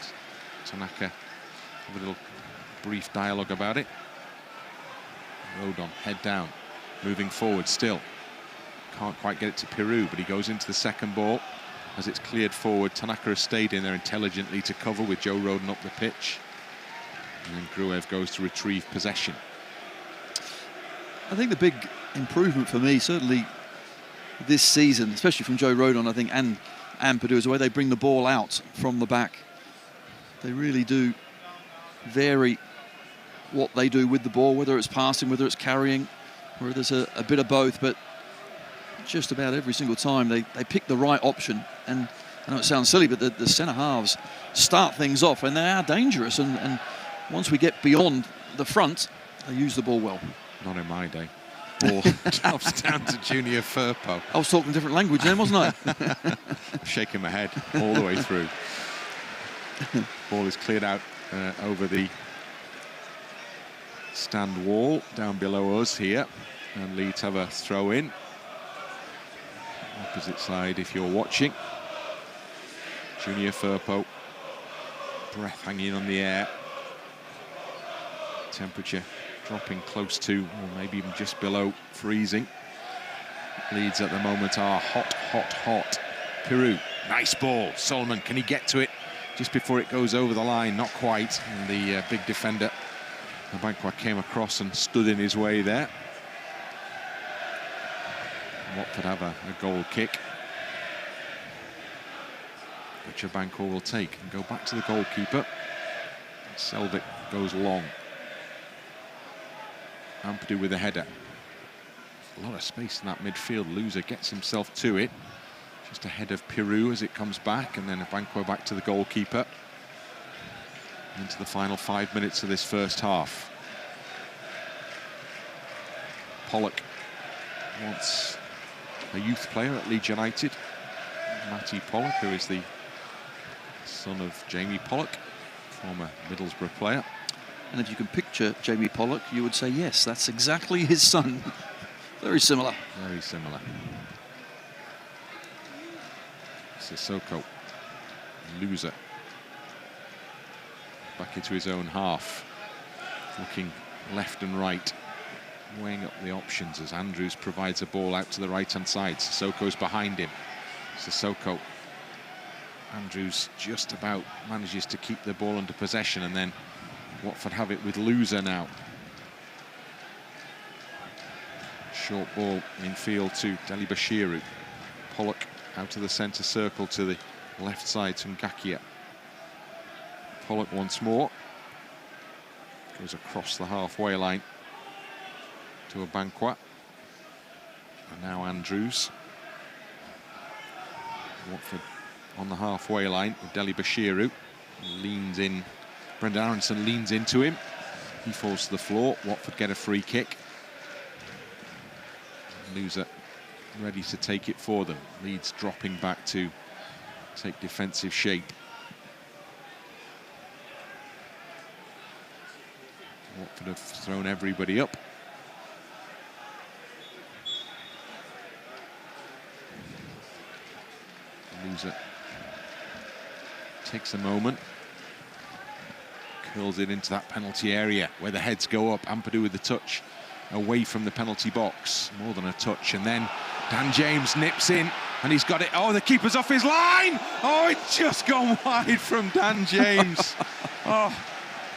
Tanaka have a little brief dialogue about it. Rodon, head down, moving forward still. Can't quite get it to Piroe, but he goes into the second ball. As it's cleared forward, Tanaka has stayed in there intelligently to cover with Joe Rodon up the pitch. And then Gruev goes to retrieve possession. I think the big improvement for me, certainly this season, especially from Joe Rodon, I think, and Ampadu, is the way they bring the ball out from the back. They really do vary what they do with the ball, whether it's passing, whether it's carrying, or there's a bit of both, but just about every single time they pick the right option. And I know it sounds silly, but the centre halves start things off, and they are dangerous. And once we get beyond the front, they use the ball well. Not in my day. Ball drops down to Junior Firpo. I was talking a different language then, wasn't I? Shaking my head all the way through. Ball is cleared out over the stand wall down below us here, and Leeds have a throw in. Opposite side if you're watching. Junior Firpo, breath hanging on the air. Temperature dropping close to, or maybe even just below freezing. Leeds at the moment are hot, hot, hot. Piroe, nice ball. Solomon, can he get to it just before it goes over the line? Not quite. And the big defender, Abankwah, came across and stood in his way there. Watford have a goal kick, which Abankwah will take and go back to the goalkeeper. Selvik goes long. Ampadu with a header. A lot of space in that midfield. Louza gets himself to it, just ahead of Piroe as it comes back, and then Abankwah back to the goalkeeper. Into the final 5 minutes of this first half. Pollock wants a youth player at Leeds United, Matty Pollock, who is the son of Jamie Pollock, former Middlesbrough player. And if you can picture Jamie Pollock, you would say, yes, that's exactly his son. Very similar. Very similar. Sissoko, Louza, back into his own half, looking left and right, weighing up the options as Andrews provides a ball out to the right-hand side. Sissoko's behind him. Sissoko. Andrews just about manages to keep the ball under possession, and then Watford have it with Louza now. Short ball in field to Dele-Bashiru. Pollock out of the centre circle to the left side to Ngakia. Pollock once more. Goes across the halfway line to Abankwah. And now Andrews. Watford on the halfway line with Dele-Bashiru. Leans in. Brendan Aaronson leans into him. He falls to the floor. Watford get a free kick. Louza ready to take it for them. Leeds dropping back to take defensive shape. Watford have thrown everybody up. Louza takes a moment. Curls it into that penalty area where the heads go up. Ampadu with the touch away from the penalty box. More than a touch. And then Dan James nips in and he's got it. Oh, the keeper's off his line. Oh, it's just gone wide from Dan James. Oh,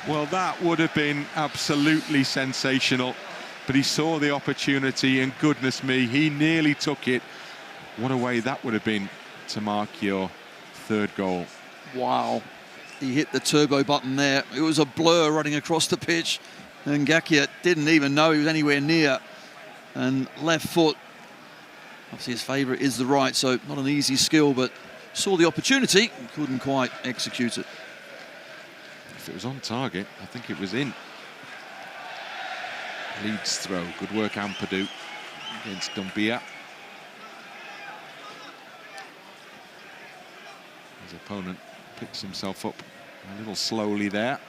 well, that would have been absolutely sensational. But he saw the opportunity and goodness me, he nearly took it. What a way that would have been to mark your third goal. Wow. He hit the turbo button there. It was a blur running across the pitch. And Ngakia didn't even know he was anywhere near. And left foot, obviously his favourite is the right, so not an easy skill, but saw the opportunity and couldn't quite execute it. If it was on target, I think it was in. Leeds throw. Good work, Ampadu against Doumbia. His opponent picks himself up a little slowly there.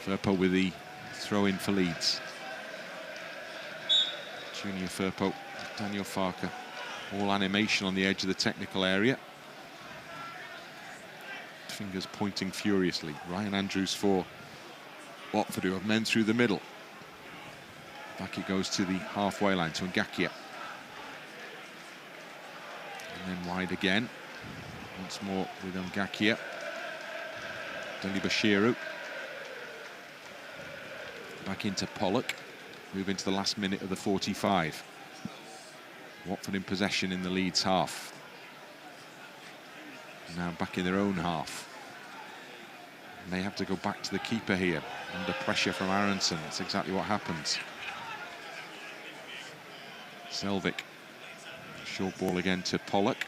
Firpo with the throw-in for Leeds. Junior Firpo, Daniel Farker, all animation on the edge of the technical area. Fingers pointing furiously. Ryan Andrews for Watford, who have men through the middle. Back it goes to the halfway line to Ngakia. And then wide again. Once more with Ngakia. Dele-Bashiru. Back into Pollock. Move into the last minute of the 45. Watford in possession in the Leeds half. Now back in their own half. And they have to go back to the keeper here. Under pressure from Aaronson. That's exactly what happens. Selvik. Short ball again to Pollock.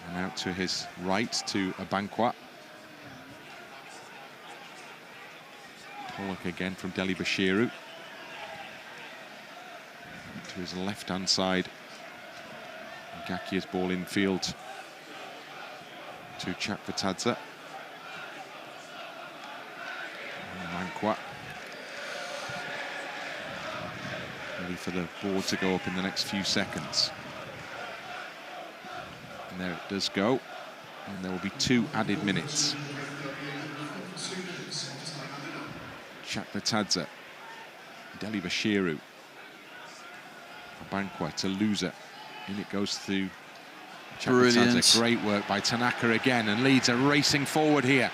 And out to his right to Abankwah. Pollock again from Dele-Bashiru. To his left-hand side. Ngakia's ball in field to Chakvetadze. Abankwah. Ready for the board to go up in the next few seconds. And there it does go. And there will be 2 added minutes. Chakvetadze. Dele-Bashiru. Abankwah to Louza. In it goes through Chakvetadze. Great work by Tanaka again. And Leeds are racing forward here.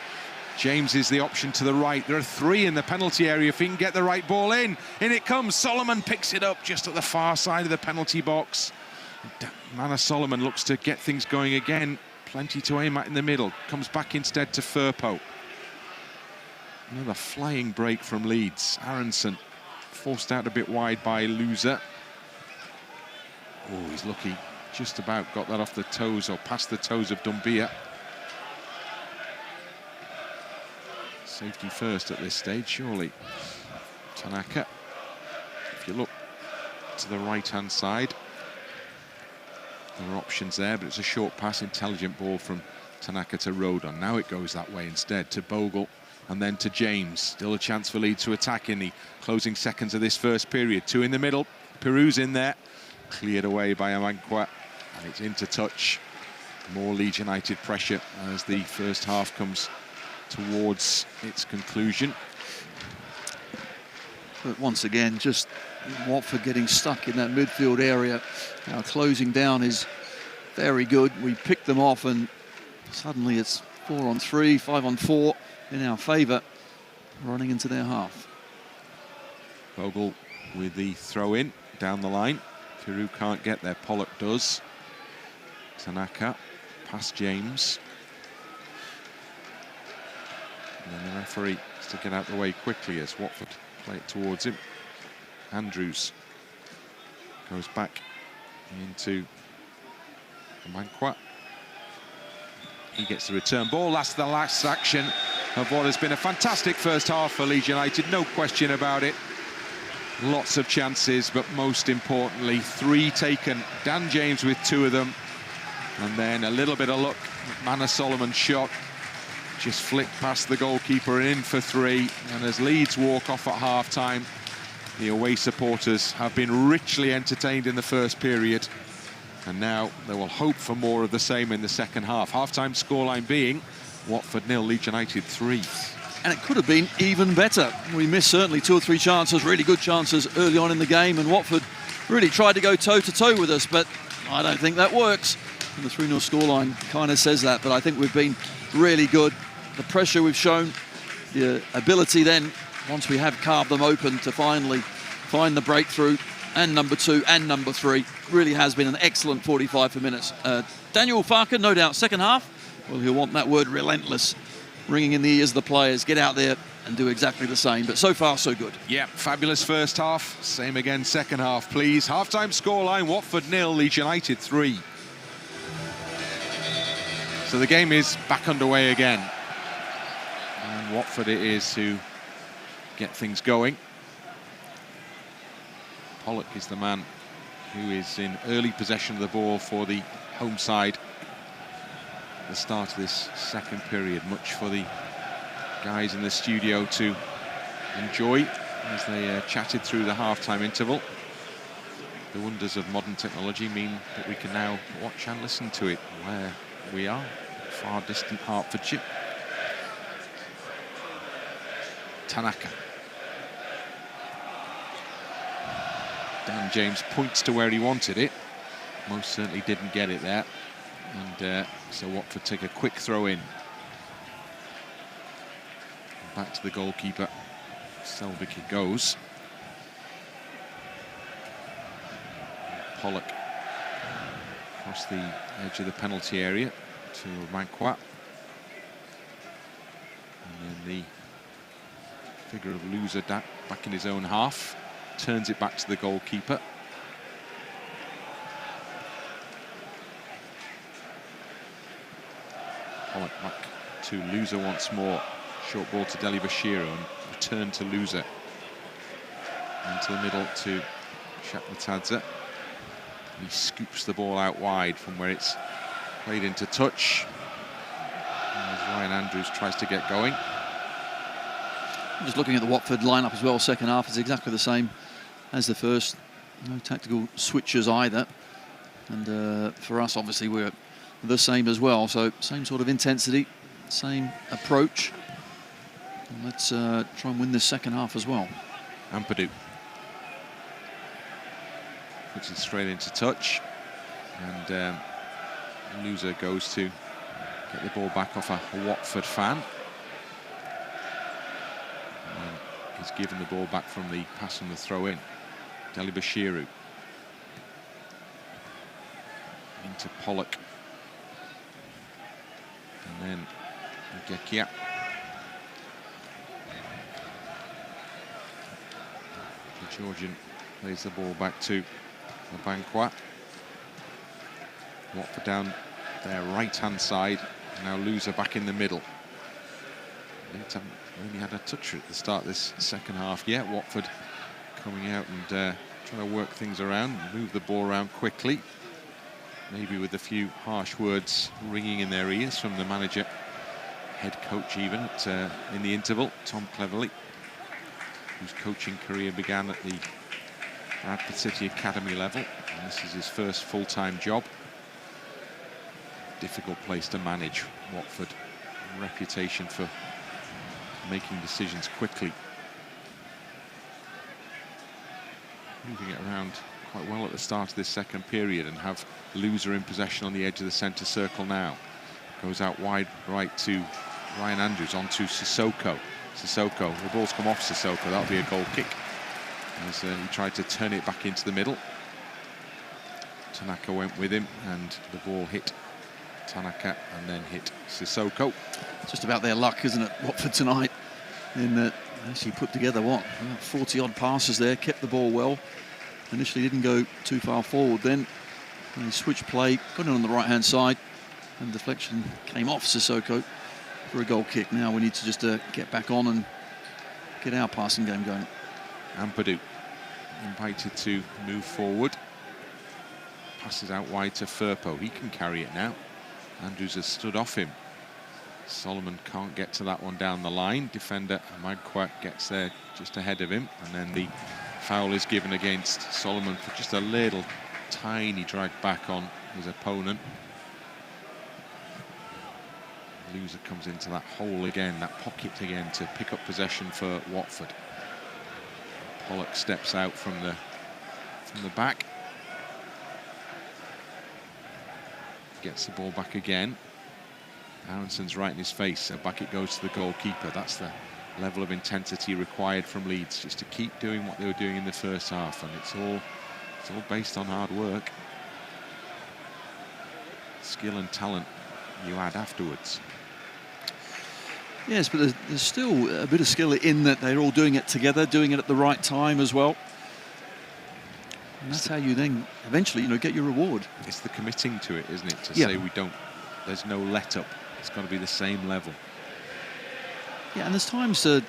James is the option to the right. There are 3 in the penalty area if he can get the right ball in. In it comes. Solomon picks it up just at the far side of the penalty box. Mana Solomon looks to get things going again. Plenty to aim at in the middle. Comes back instead to Firpo. Another flying break from Leeds. Aaronson forced out a bit wide by Louza. Oh, he's lucky. Just about got that off the toes or past the toes of Doumbia. Safety first at this stage, surely. Tanaka. If you look to the right-hand side, there are options there, but it's a short pass, intelligent ball from Tanaka to Rodon. Now it goes that way instead to Bogle and then to James. Still a chance for Leeds to attack in the closing seconds of this first period. 2 in the middle. Piroe's in there. Cleared away by Abankwah. And it's into touch. More Leeds United pressure as the first half comes towards its conclusion. But once again, just Watford getting stuck in that midfield area. Our closing down is very good. We pick them off and suddenly it's 4-on-3, 5-on-4 in our favour, running into their half. Bogle with the throw in. down the line. Piroe can't get there, Pollock does. Tanaka, past James. And then the referee has to get out the way quickly as Watford play it towards him. Andrews goes back into Abankwah. He gets the return ball. That's the last action of what has been a fantastic first half for Leeds United, no question about it. Lots of chances, but most importantly, 3 taken. Dan James with 2 of them. And then a little bit of luck. Manor Solomon's shot just flicked past the goalkeeper and in for 3. And as Leeds walk off at half-time, the away supporters have been richly entertained in the first period. And now they will hope for more of the same in the second half. Half-time scoreline being Watford 0, Leeds United 3. And it could have been even better. We missed certainly 2 or 3 chances, really good chances early on in the game, and Watford really tried to go toe-to-toe with us, but I don't think that works. And the 3-0 scoreline kind of says that, but I think we've been really good. The pressure we've shown, the ability then, once we have carved them open, to finally find the breakthrough, and number 2 and number 3, really has been an excellent 45 minutes. Daniel Farke, no doubt, second half, well, he'll want that word relentless ringing in the ears of the players. Get out there and do exactly the same. But so far, so good. Yeah, fabulous first half. Same again second half, please. Half-time scoreline, Watford 0, Leeds United 3. So the game is back underway again. And Watford it is to get things going. Pollock is the man who is in early possession of the ball for the home side. The start of this second period, much for the guys in the studio to enjoy as they chatted through the half-time interval. The wonders of modern technology mean that we can now watch and listen to it where we are, far distant Hertfordshire. Tanaka. Dan James points to where he wanted it. Most certainly didn't get it there. And so Watford take a quick throw in. Back to the goalkeeper. Selvik it goes. Pollock across the edge of the penalty area to Abankwah. And then the figure of Louza back in his own half. Turns it back to the goalkeeper. Pollock back to Louza once more. Short ball to Dele-Bashiru and return to Louza. Into the middle to Chakvetadze. He scoops the ball out wide from where it's played into touch. As Ryan Andrews tries to get going. Just looking at the Watford lineup as well, second half is exactly the same as the first. No tactical switches either. And for us, obviously, we're the same as well. So same sort of intensity, same approach. And let's try and win this second half as well. Ampadu puts it straight into touch. And Louza goes to get the ball back off a Watford fan. And he's given the ball back from the pass and the throw in. Dele-Bashiru into Pollock. And then Ngakia. The Georgian plays the ball back to Abankwah. Watford down their right-hand side. Now Louza back in the middle. Leeds haven't really had a touch at the start of this second half yet. Watford coming out and trying to work things around, move the ball around quickly. Maybe with a few harsh words ringing in their ears from the manager, head coach even, in the interval, Tom Cleverley, whose coaching career began at the Bradford City Academy level. And this is his first full-time job. Difficult place to manage, Watford. Reputation for making decisions quickly. Moving it around quite well at the start of this second period and have Louza in possession on the edge of the centre circle now. Goes out wide right to Ryan Andrews, on to Sissoko. Sissoko, the ball's come off Sissoko, that'll be a goal kick. as he tried to turn it back into the middle. Tanaka went with him, and the ball hit Tanaka and then hit Sissoko. It's just about their luck, isn't it, Watford tonight? In that actually put together, 40-odd passes there, kept the ball well. Initially didn't go too far forward then. They switched play, got it on the right-hand side, and deflection came off Sissoko for a goal kick. Now we need to just get back on and get our passing game going. Ampadu invited to move forward. Passes out wide to Firpo. He can carry it now. Andrews has stood off him. Solomon can't get to that one down the line. Defender Abankwah gets there just ahead of him, and then the foul is given against Solomon for just a little tiny drag back on his opponent. Louza comes into that hole again, that pocket again, to pick up possession for Watford. Pollock steps out from the back. Gets the ball back again. Aaronson's right in his face, so back it goes to the goalkeeper. That's the level of intensity required from Leeds, just to keep doing what they were doing in the first half, and it's all based on hard work. Skill and talent you add afterwards. Yes, but there's still a bit of skill in that they're all doing it together, doing it at the right time as well. And that's how you then eventually, get your reward. It's the committing to it, isn't it? To Yeah. say there's no let up. It's got to be the same level. Yeah, and there's times to,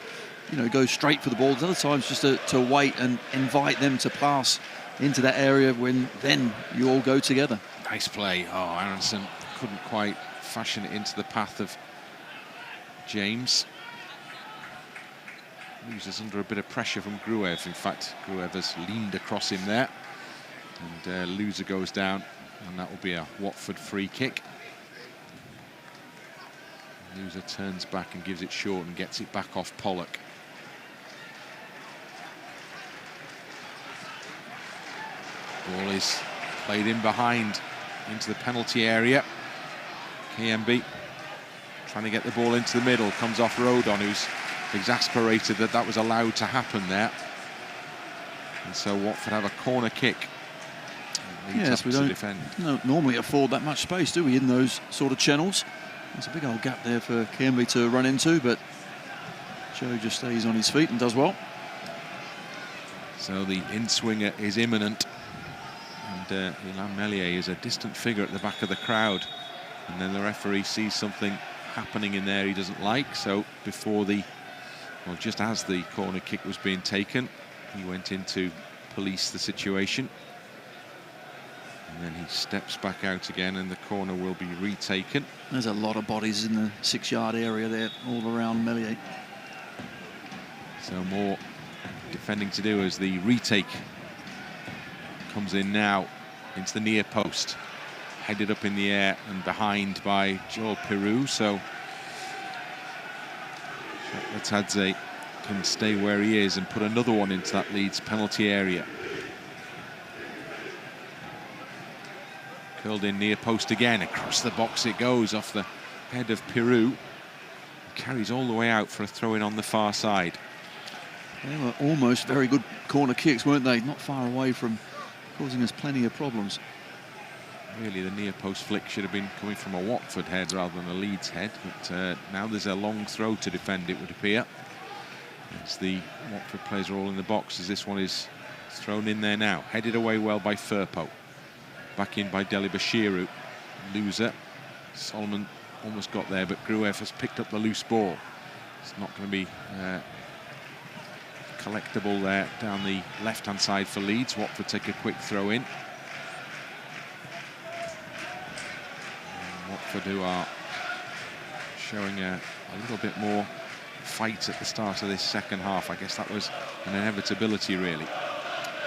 go straight for the ball. There's other times just to wait and invite them to pass into that area when then you all go together. Nice play. Oh, Aaronson couldn't quite fashion it into the path of James. Louza's under a bit of pressure from Gruev. In fact, Gruev has leaned across him there. And Louza goes down, and that will be a Watford free kick. Louza turns back and gives it short and gets it back off Pollock. Ball is played in behind into the penalty area. Kayembe trying to get the ball into the middle, comes off Rodon, who's exasperated that was allowed to happen there. And so Watford have a corner kick. Yes, we don't normally afford that much space, do we, in those sort of channels? There's a big old gap there for Kayembe to run into, but Joe just stays on his feet and does well. So the in-swinger is imminent, and Meslier is a distant figure at the back of the crowd. And then the referee sees something happening in there he doesn't like, so just as the corner kick was being taken, he went in to police the situation. And then he steps back out again, and the corner will be retaken. There's a lot of bodies in the 6-yard area there, all around Meslier. So more defending to do as the retake comes in now into the near post. Headed up in the air and behind by Piroe. So Chakvetadze can stay where he is and put another one into that Leeds penalty area. Curled in near post again, across the box it goes off the head of Piroe. Carries all the way out for a throw-in on the far side. They were almost very good corner kicks, weren't they? Not far away from causing us plenty of problems. Really, the near post flick should have been coming from a Watford head rather than a Leeds head. But now there's a long throw to defend, it would appear. As the Watford players are all in the box, as this one is thrown in there now. Headed away well by Firpo. Back in by Dele-Bashiru. Louza. Solomon almost got there, but Gruev has picked up the loose ball. It's not going to be collectible there down the left-hand side for Leeds. Watford take a quick throw in. Watford, who are showing a little bit more fight at the start of this second half. I guess that was an inevitability, really.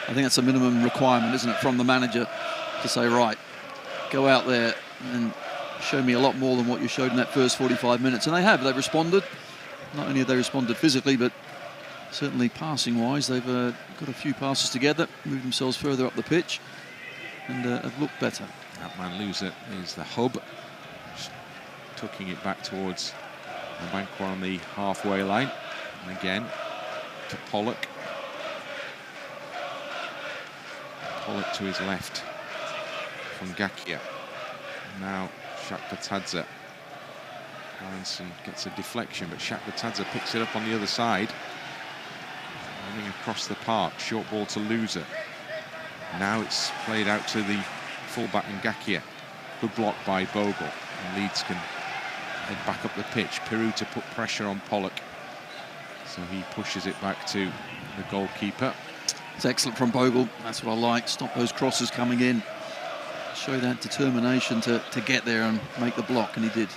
I think that's a minimum requirement, isn't it, from the manager to say, right, go out there and show me a lot more than what you showed in that first 45 minutes. And they have. They've responded. Not only have they responded physically, but certainly passing-wise. They've got a few passes together, moved themselves further up the pitch, and have looked better. That man Louza is the hub. Tucking it back towards Abankwah on the halfway line. And again to Pollock. Pollock to his left from Ngakia. Now Chakvetadze. Aaronson gets a deflection, but Chakvetadze picks it up on the other side. Running across the park, short ball to Louza. Now it's played out to the fullback Ngakia. Good block by Bogle. And Leeds can head back up the pitch. Piroe to put pressure on Pollock. So he pushes it back to the goalkeeper. It's excellent from Bogle. That's what I like. Stop those crosses coming in. Show that determination to get there and make the block, and he did.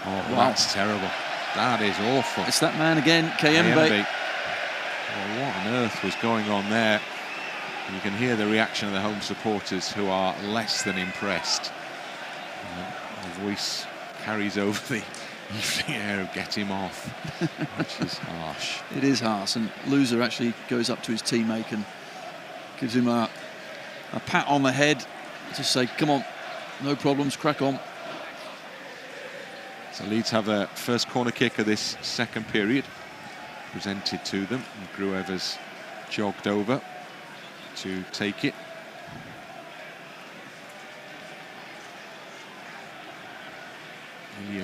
Oh, wow. That's terrible. That is awful. It's that man again, Kayembe. Well, what on earth was going on there? You can hear the reaction of the home supporters, who are less than impressed. The voice carries over the evening air of "get him off," which is harsh. It is harsh, and Louza actually goes up to his teammate and gives him a pat on the head to say, "Come on, no problems, crack on." So Leeds have their first corner kick of this second period presented to them, and Gruev has jogged over to take it.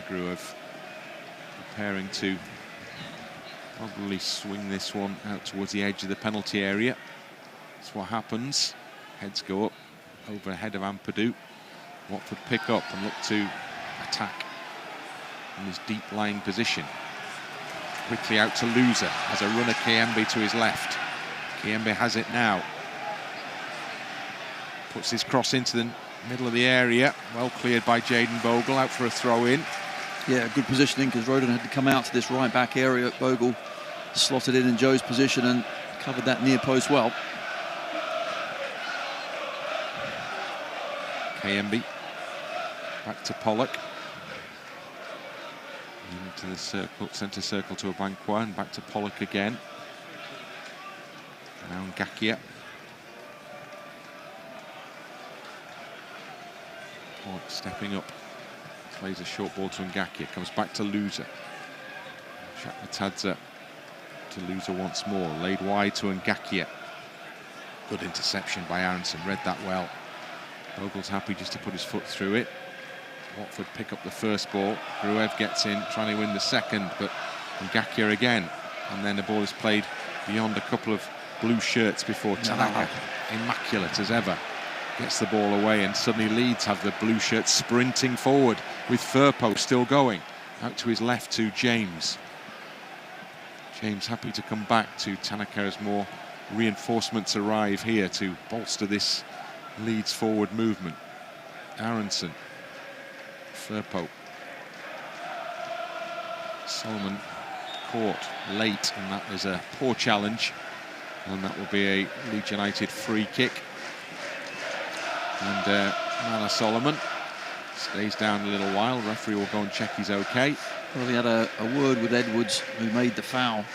Gruev preparing to probably swing this one out towards the edge of the penalty area. That's what happens. Heads go up over the head of Ampadu. Watford pick up and look to attack in this deep-lying position. Quickly out to Louza as a runner, Kayembe to his left. Kayembe has it now. Puts his cross into the middle of the area. Well cleared by Jayden Bogle, out for a throw-in. Yeah, good positioning, because Rodon had to come out to this right-back area. Bogle slotted in Joe's position and covered that near post well. Kayembe back to Pollock. Into the circle, centre circle to Abankwah, and back to Pollock again. Now Ngakia. Pollock stepping up. Plays a short ball to Ngakia. Comes back to Louza. Chakvetadze to Louza once more. Laid wide to Ngakia. Good interception by Aaronson. Read that well. Bogle's happy just to put his foot through it. Watford pick up the first ball. Gruev gets in, trying to win the second, but Ngakia again. And then the ball is played beyond a couple of blue shirts before Tanaka, immaculate as ever, gets the ball away, and suddenly Leeds have the blue shirts sprinting forward with Firpo still going. Out to his left to James. James happy to come back to Tanaka as more reinforcements arrive here to bolster this Leeds forward movement. Aaronson. Firpo. Solomon caught late, and that is a poor challenge, and that will be a Leeds United free kick. And Mana Solomon stays down a little while. Referee will go and check he's okay. Well, he had a word with Edwards, who made the foul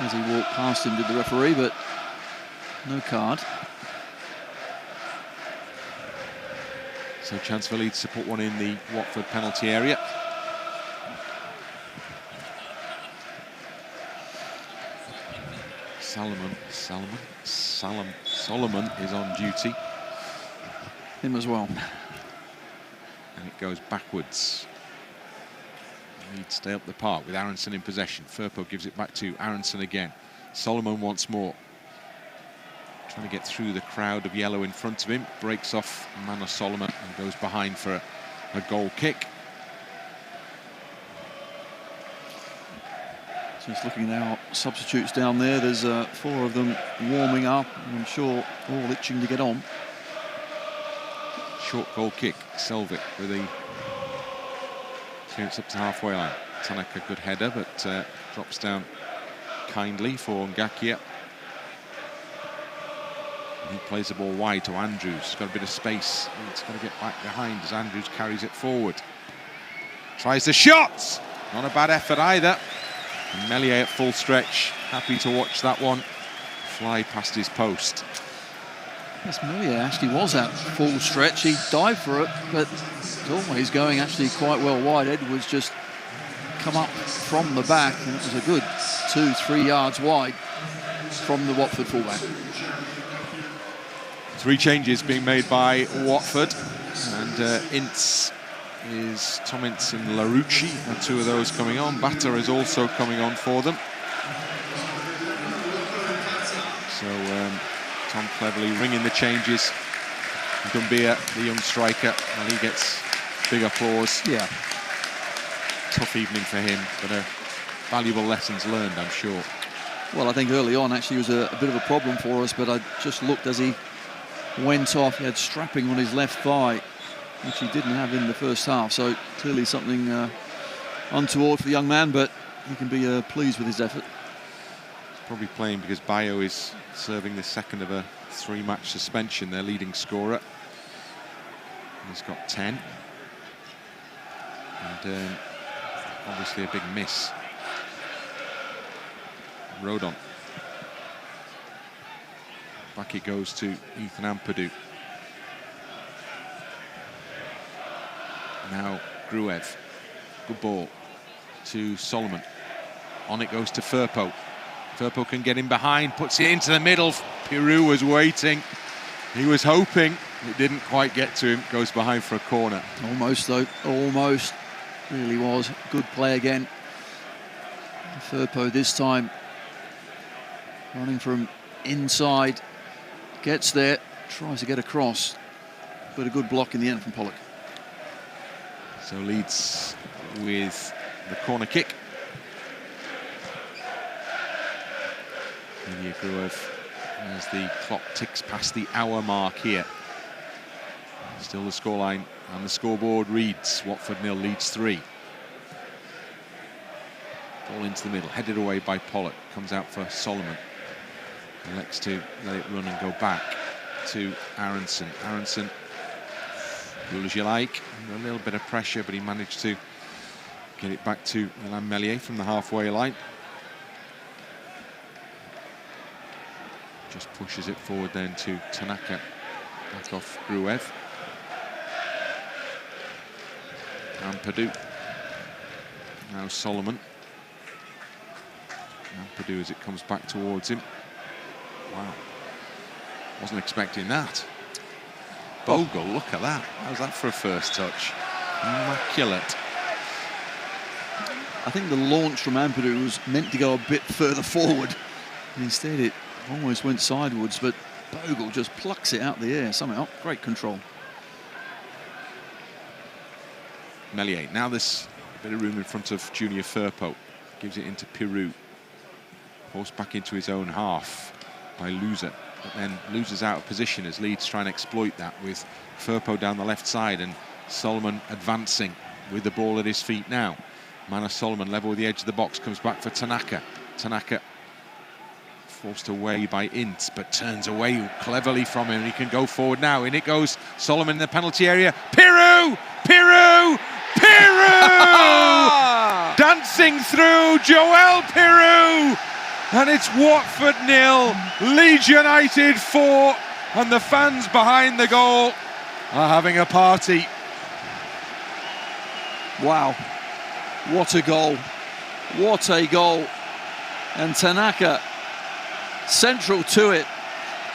as he walked past him, did the referee, but no card. So chance for Leeds to put one in the Watford penalty area. Solomon is on duty. Him as well. And it goes backwards. Leeds stay up the park with Aaronson in possession. Firpo gives it back to Aaronson again. Solomon once more. Trying to get through the crowd of yellow in front of him. Breaks off Mana Solomon and goes behind for a goal kick. Just looking now, substitutes down there. There's 4 of them warming up. I'm sure all itching to get on. Short goal kick. Selvik with the clearance up to halfway line. Tanaka, good header, but drops down kindly for Ngakia. He plays the ball wide to Andrews. Got a bit of space. He's got to get back behind as Andrews carries it forward. Tries the shot. Not a bad effort either. And Meslier at full stretch. Happy to watch that one fly past his post. Yes, Meslier actually was at full stretch. He dived for it, but it's always going actually quite well wide. Edwards just come up from the back, and it was a good 2-3 yards wide from the Watford fullback. 3 changes being made by Watford, and Ince is Tom Ince and Larouci, and 2 of those coming on. Vata is also coming on for them. So Tom cleverly ringing the changes. Doumbia, the young striker, and he gets big applause. Yeah. Tough evening for him, but valuable lessons learned, I'm sure. Well, I think early on actually was a bit of a problem for us, but I just looked as he went off. He had strapping on his left thigh, which he didn't have in the first half. So clearly something untoward for the young man, but he can be pleased with his effort. He's probably playing because Piroe is serving the second of a 3-match suspension, their leading scorer. He's got 10. And obviously a big miss. Rodon. Back it goes to Ethan Ampadu. Now Gruev. Good ball to Solomon. On it goes to Firpo. Firpo can get him behind, puts it into the middle. Piroe was waiting. He was hoping. It didn't quite get to him. Goes behind for a corner. Almost, though. Almost. Really was. Good play again. Firpo this time running from inside. Gets there. Tries to get across. But a good block in the end from Pollock. So Leeds with the corner kick. And Gruev, as the clock ticks past the hour mark here. Still the scoreline and the scoreboard reads Watford 0, Leeds 3. Ball into the middle, headed away by Pollock. Comes out for Solomon. Elects to let it run and go back to Aaronson. Aaronson, cool as you like. A little bit of pressure, but he managed to get it back to Meslier from the halfway line. Just pushes it forward then to Tanaka. Back off Gruev. Ampadu. Now Solomon. Ampadu as it comes back towards him. Wow. Wasn't expecting that. Bogle, look at that. How's that for a first touch? Immaculate. I think the launch from Ampadu was meant to go a bit further forward. Instead it almost went sideways, but Bogle just plucks it out the air somehow. Great control. Meslier. Now there's a bit of room in front of Junior Firpo. Gives it into Piroe. Forced back into his own half by Louza. But then Louza's out of position as Leeds try and exploit that with Firpo down the left side and Solomon advancing with the ball at his feet now. Mana Solomon level with the edge of the box, comes back for Tanaka. Tanaka forced away by Ince, but turns away cleverly from him. He can go forward now. In it goes Solomon in the penalty area. Piroe! Piroe! Piroe! Dancing through Joel Piroe! And it's Watford 0, Leeds United 4, and the fans behind the goal are having a party. Wow, what a goal, what a goal. And Tanaka, central to it.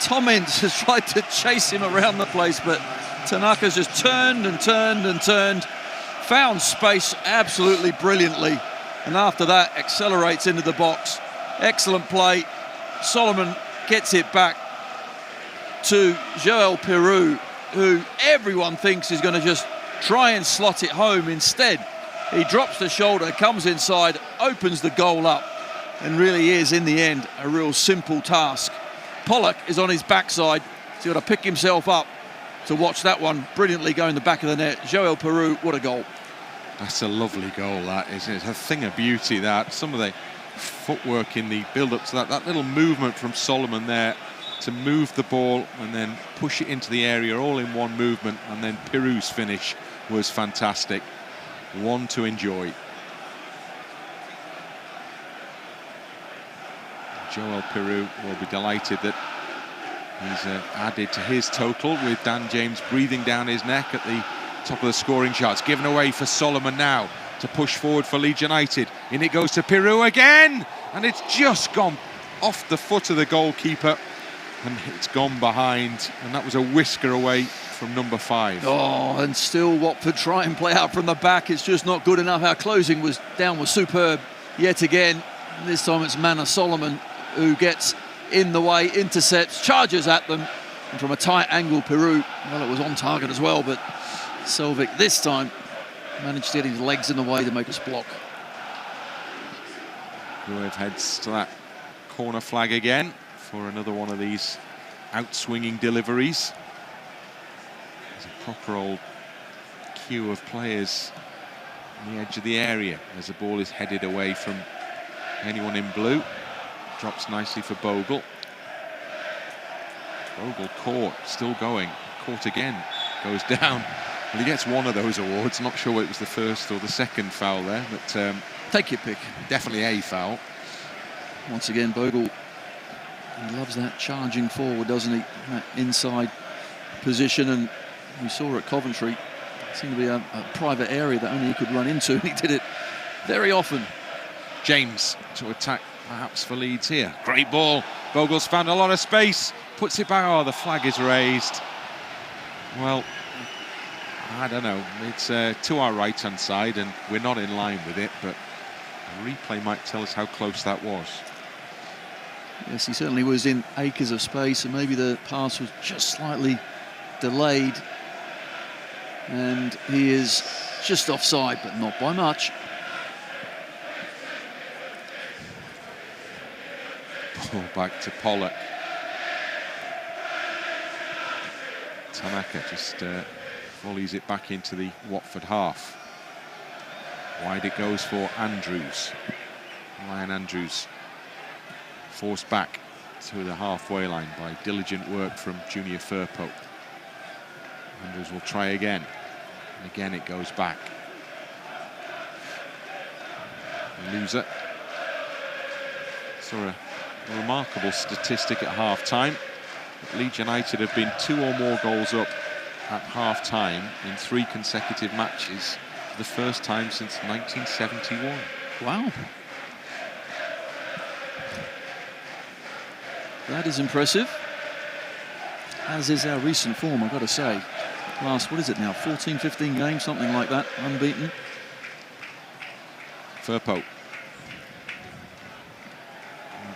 Tom Ince has tried to chase him around the place, but Tanaka's just turned and turned and turned, found space absolutely brilliantly, and after that accelerates into the box. Excellent play. Solomon gets it back to Joel Piroe, who everyone thinks is going to just try and slot it home. Instead, he drops the shoulder, comes inside, opens the goal up, and really is, in the end, a real simple task. Pollock is on his backside. He's got to pick himself up to watch that one brilliantly go in the back of the net. Joel Piroe, what a goal. That's a lovely goal, that, isn't it? It's a thing of beauty, that. Some of the footwork in the build-up to that little movement from Solomon there to move the ball and then push it into the area all in one movement, and then Piroe's finish was fantastic. One to enjoy. Joel Piroe will be delighted that he's added to his total with Dan James breathing down his neck at the top of the scoring charts. Given away for Solomon now to push forward for Leeds United. In it goes to Piroe again, and it's just gone off the foot of the goalkeeper. And it's gone behind, and that was a whisker away from number 5. Oh, and still Watford try and play out from the back. It's just not good enough. Our closing was superb yet again. This time it's Mana Solomon who gets in the way, intercepts, charges at them, and from a tight angle, Piroe, well, it was on target as well, but Selvik this time managed to get his legs in the way to make us block. Gruev heads to that corner flag again for another one of these out-swinging deliveries. There's a proper old queue of players on the edge of the area as the ball is headed away from anyone in blue. Drops nicely for Bogle. Bogle caught, still going, caught again, goes down. Well, he gets one of those awards. Not sure whether it was the first or the second foul there, but take your pick. Definitely a foul. Once again, Bogle, he loves that charging forward, doesn't he? That inside position, and we saw at Coventry, it seemed to be a private area that only he could run into, and he did it very often. James to attack, perhaps for Leeds here. Great ball. Bogle's found a lot of space. Puts it back. Oh, the flag is raised. Well, I don't know. It's to our right-hand side, and we're not in line with it, but a replay might tell us how close that was. Yes, he certainly was in acres of space, and maybe the pass was just slightly delayed. And he is just offside, but not by much. Ball back to Pollock. Tanaka just volleys it back into the Watford half. Wide it goes for Andrews. Ryan Andrews forced back to the halfway line by diligent work from junior Firpo. Andrews will try again. And again it goes back. Louza. Saw a remarkable statistic at half-time. Leeds United have been 2 or more goals up at half-time in 3 consecutive matches for the first time since 1971. Wow. That is impressive, as is our recent form, I've got to say. Last, what is it now, 14, 15 games, something like that, unbeaten. Firpo.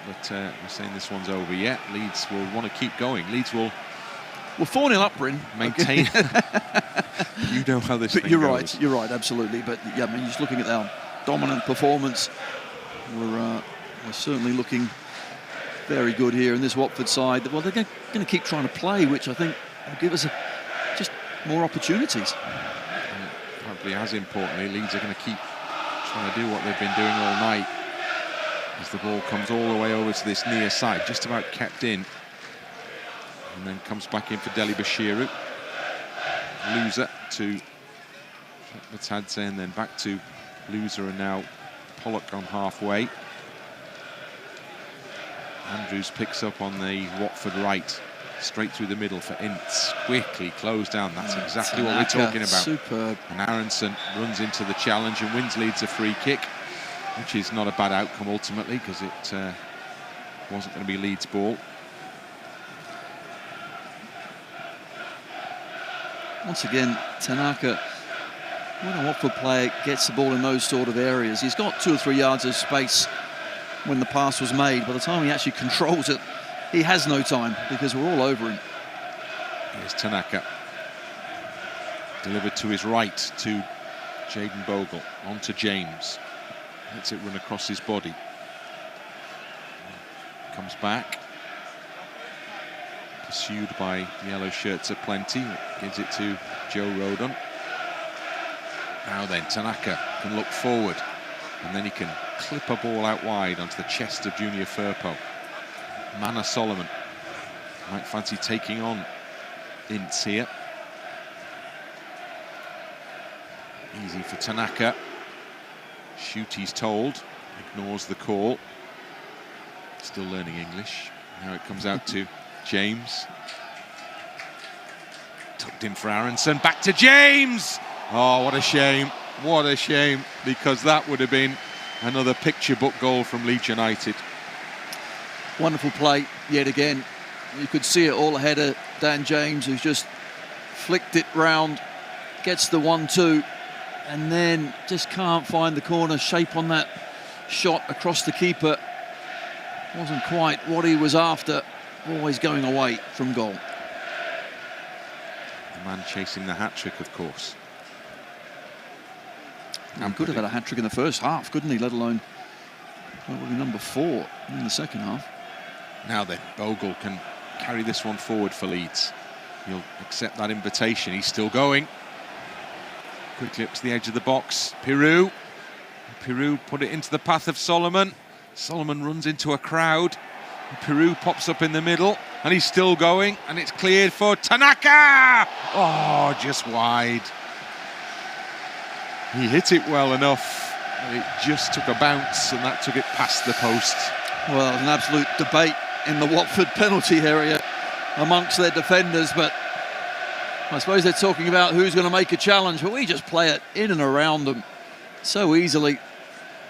But we're saying this one's over yet. Leeds will want to keep going. Leeds will... We're 4-0 up, Bryn. Maintain. You know how this thing you're goes. You're right, absolutely. But yeah, I mean, just looking at our dominant performance, we're certainly looking very good here in this Watford side. Well, they're going to keep trying to play, which I think will give us just more opportunities. And probably as importantly, Leeds are going to keep trying to do what they've been doing all night. As the ball comes all the way over to this near side, just about kept in. And then comes back in for Dele-Bashiru. Louza to Chakvetadze, and then back to Louza, and now Pollock on halfway. Andrews picks up on the Watford right, straight through the middle for Ince. Quickly closed down. That's exactly Tanaka, what we're talking about. Superb. And Aaronson runs into the challenge and wins Leeds a free kick, which is not a bad outcome ultimately, because it wasn't going to be Leeds' ball. Once again, Tanaka, when a Watford player gets the ball in those sort of areas, he's got 2 or 3 yards of space when the pass was made. By the time he actually controls it, he has no time, because we're all over him. Here's Tanaka. Delivered to his right to Jaden Bogle. On to James. Lets it run across his body. Comes back. Pursued by yellow shirts aplenty. Gives it to Joe Rodon. Now then, Tanaka can look forward, and then he can clip a ball out wide onto the chest of junior Firpo. Mana Solomon might fancy taking on Ince here. Easy for Tanaka. Shoot, he's told. Ignores the call. Still learning English. Now it comes out to James. Tucked in for Aaronson. Back to James! Oh, what a shame. What a shame. Because that would have been another picture book goal from Leeds United. Wonderful play yet again. You could see it all ahead of Dan James, who's just flicked it round, gets the 1-2, and then just can't find the corner shape on that shot across the keeper. Wasn't quite what he was after, always going away from goal. The man chasing the hat-trick, of course. He could have had a hat-trick in the first half, couldn't he? Let alone probably number 4 in the second half. Now then, Bogle can carry this one forward for Leeds. He'll accept that invitation. He's still going. Quickly up to the edge of the box. Piroe. Piroe put it into the path of Solomon. Solomon runs into a crowd. Piroe pops up in the middle, and he's still going, and it's cleared for Tanaka! Oh, just wide. He hit it well enough, but it just took a bounce, and that took it past the post. Well, it was an absolute debate in the Watford penalty area amongst their defenders, but I suppose they're talking about who's going to make a challenge, but we just play it in and around them so easily.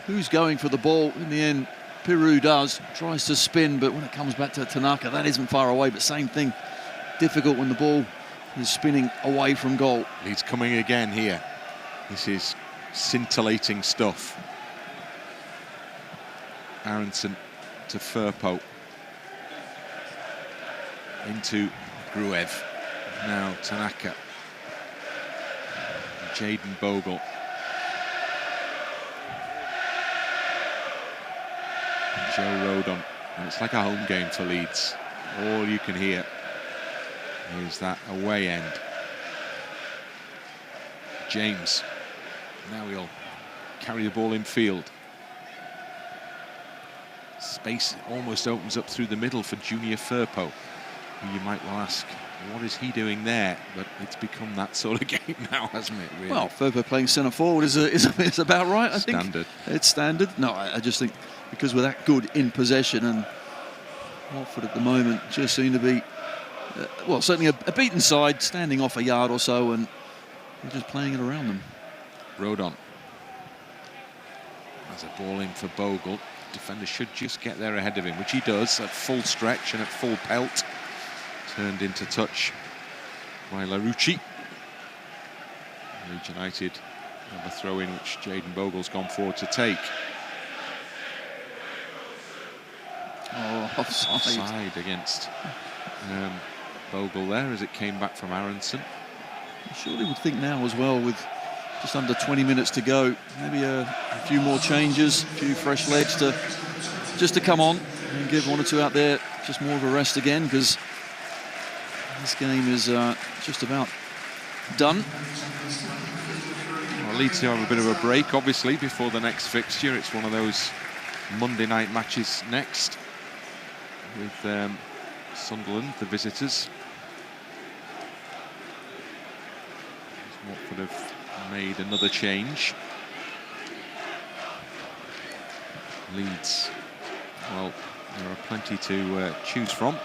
Who's going for the ball? In the end, Piroe does, tries to spin, but when it comes back to Tanaka, that isn't far away, but same thing, difficult when the ball is spinning away from goal. He's coming again here. This is scintillating stuff. Aaronson to Firpo. Into Gruev. Now Tanaka. Jaden Bogle. Joe Rodon. And it's like a home game for Leeds. All you can hear is that away end. James. Now he'll carry the ball in field. Space almost opens up through the middle for Junior Firpo, who you might well ask, what is he doing there? But it's become that sort of game now, hasn't it, really? Well, Firpo playing centre forward is about right, I think. Standard. It's standard. No, I just think because we're that good in possession, and Watford at the moment just seem to be, well, certainly a beaten side, standing off a yard or so, and we're just playing it around them. Rodon. There's a ball in for Bogle. Defender should just get there ahead of him, which he does at full stretch and at full pelt. Turned into touch by Larouci. Leeds United have a throw in which Jaden Bogle's gone forward to take. Oh, offside against Bogle there as it came back from Aaronson. I surely would think now as well, with just under 20 minutes to go, maybe a few more changes, a few fresh legs just to come on and give one or two out there just more of a rest again, because this game is just about done. Well, Leeds have a bit of a break, obviously, before the next fixture. It's one of those Monday night matches next with Sunderland, the visitors. Watford have made another change. Leeds, well, there are plenty to choose from.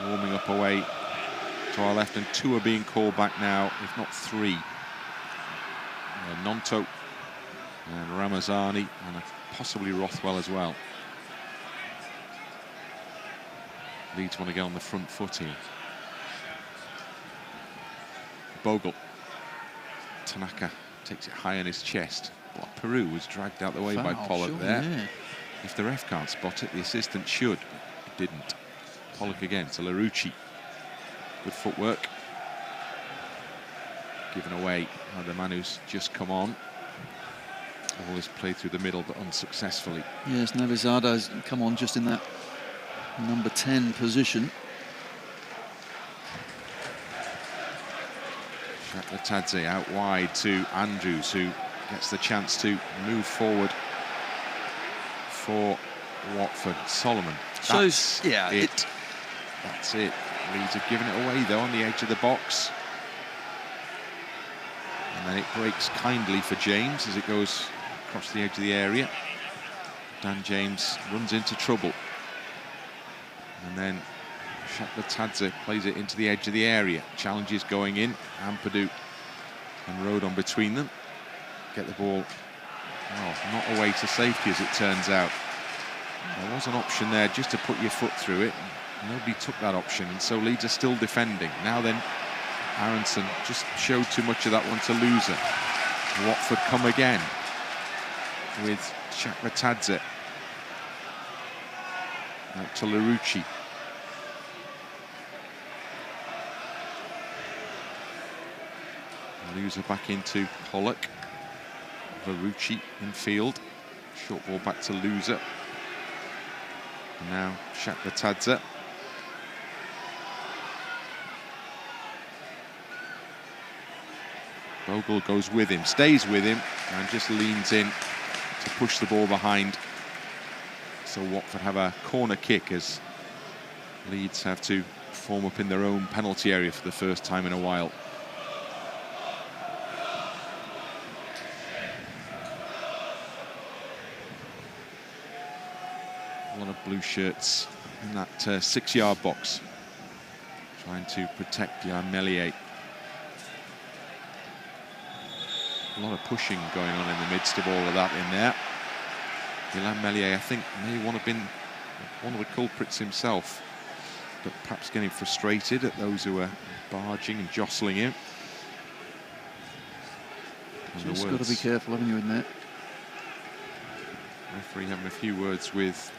Warming up away to our left, and 2 are being called back now, if not 3. Gnonto and Ramazani, and possibly Rothwell as well. Leeds want to get on the front foot here. Bogle. Tanaka takes it high on his chest. Well, Piroe was dragged out the way by Pollock there. Yeah. If the ref can't spot it, the assistant should, but he didn't. Pollock again to Larouci. Good footwork. Given away by the man who's just come on. All this play through the middle, but unsuccessfully. Yes, Nabizada has come on just in that number 10 position. Chakvetadze out wide to Andrews, who gets the chance to move forward for Watford. Solomon. That's it. That's it. Leeds have given it away, though, on the edge of the box. And then it breaks kindly for James as it goes across the edge of the area. Dan James runs into trouble. And then Chakvetadze plays it into the edge of the area. Challenges going in. Ampadu and Rodon between them. Get the ball, well, not away to safety, as it turns out. There was an option there just to put your foot through it. nobody took that option, and so Leeds are still defending. Now then, Aaronson just showed too much of that one to Louza. Watford come again with Chakvetadze. Out to Larouci. Louza back into Pollock. Larouci in field. Short ball back to Louza. And now Chakvetadze. Bogle goes with him, stays with him, and just leans in to push the ball behind. So Watford have a corner kick as Leeds have to form up in their own penalty area for the first time in a while. A lot of blue shirts in that 6-yard box, trying to protect Meslier. A lot of pushing going on in the midst of all of that in there. Meslier, I think, may want to have been one of the culprits himself, but perhaps getting frustrated at those who are barging and jostling him. Just got to be careful, haven't you, in there? Referee having a few words with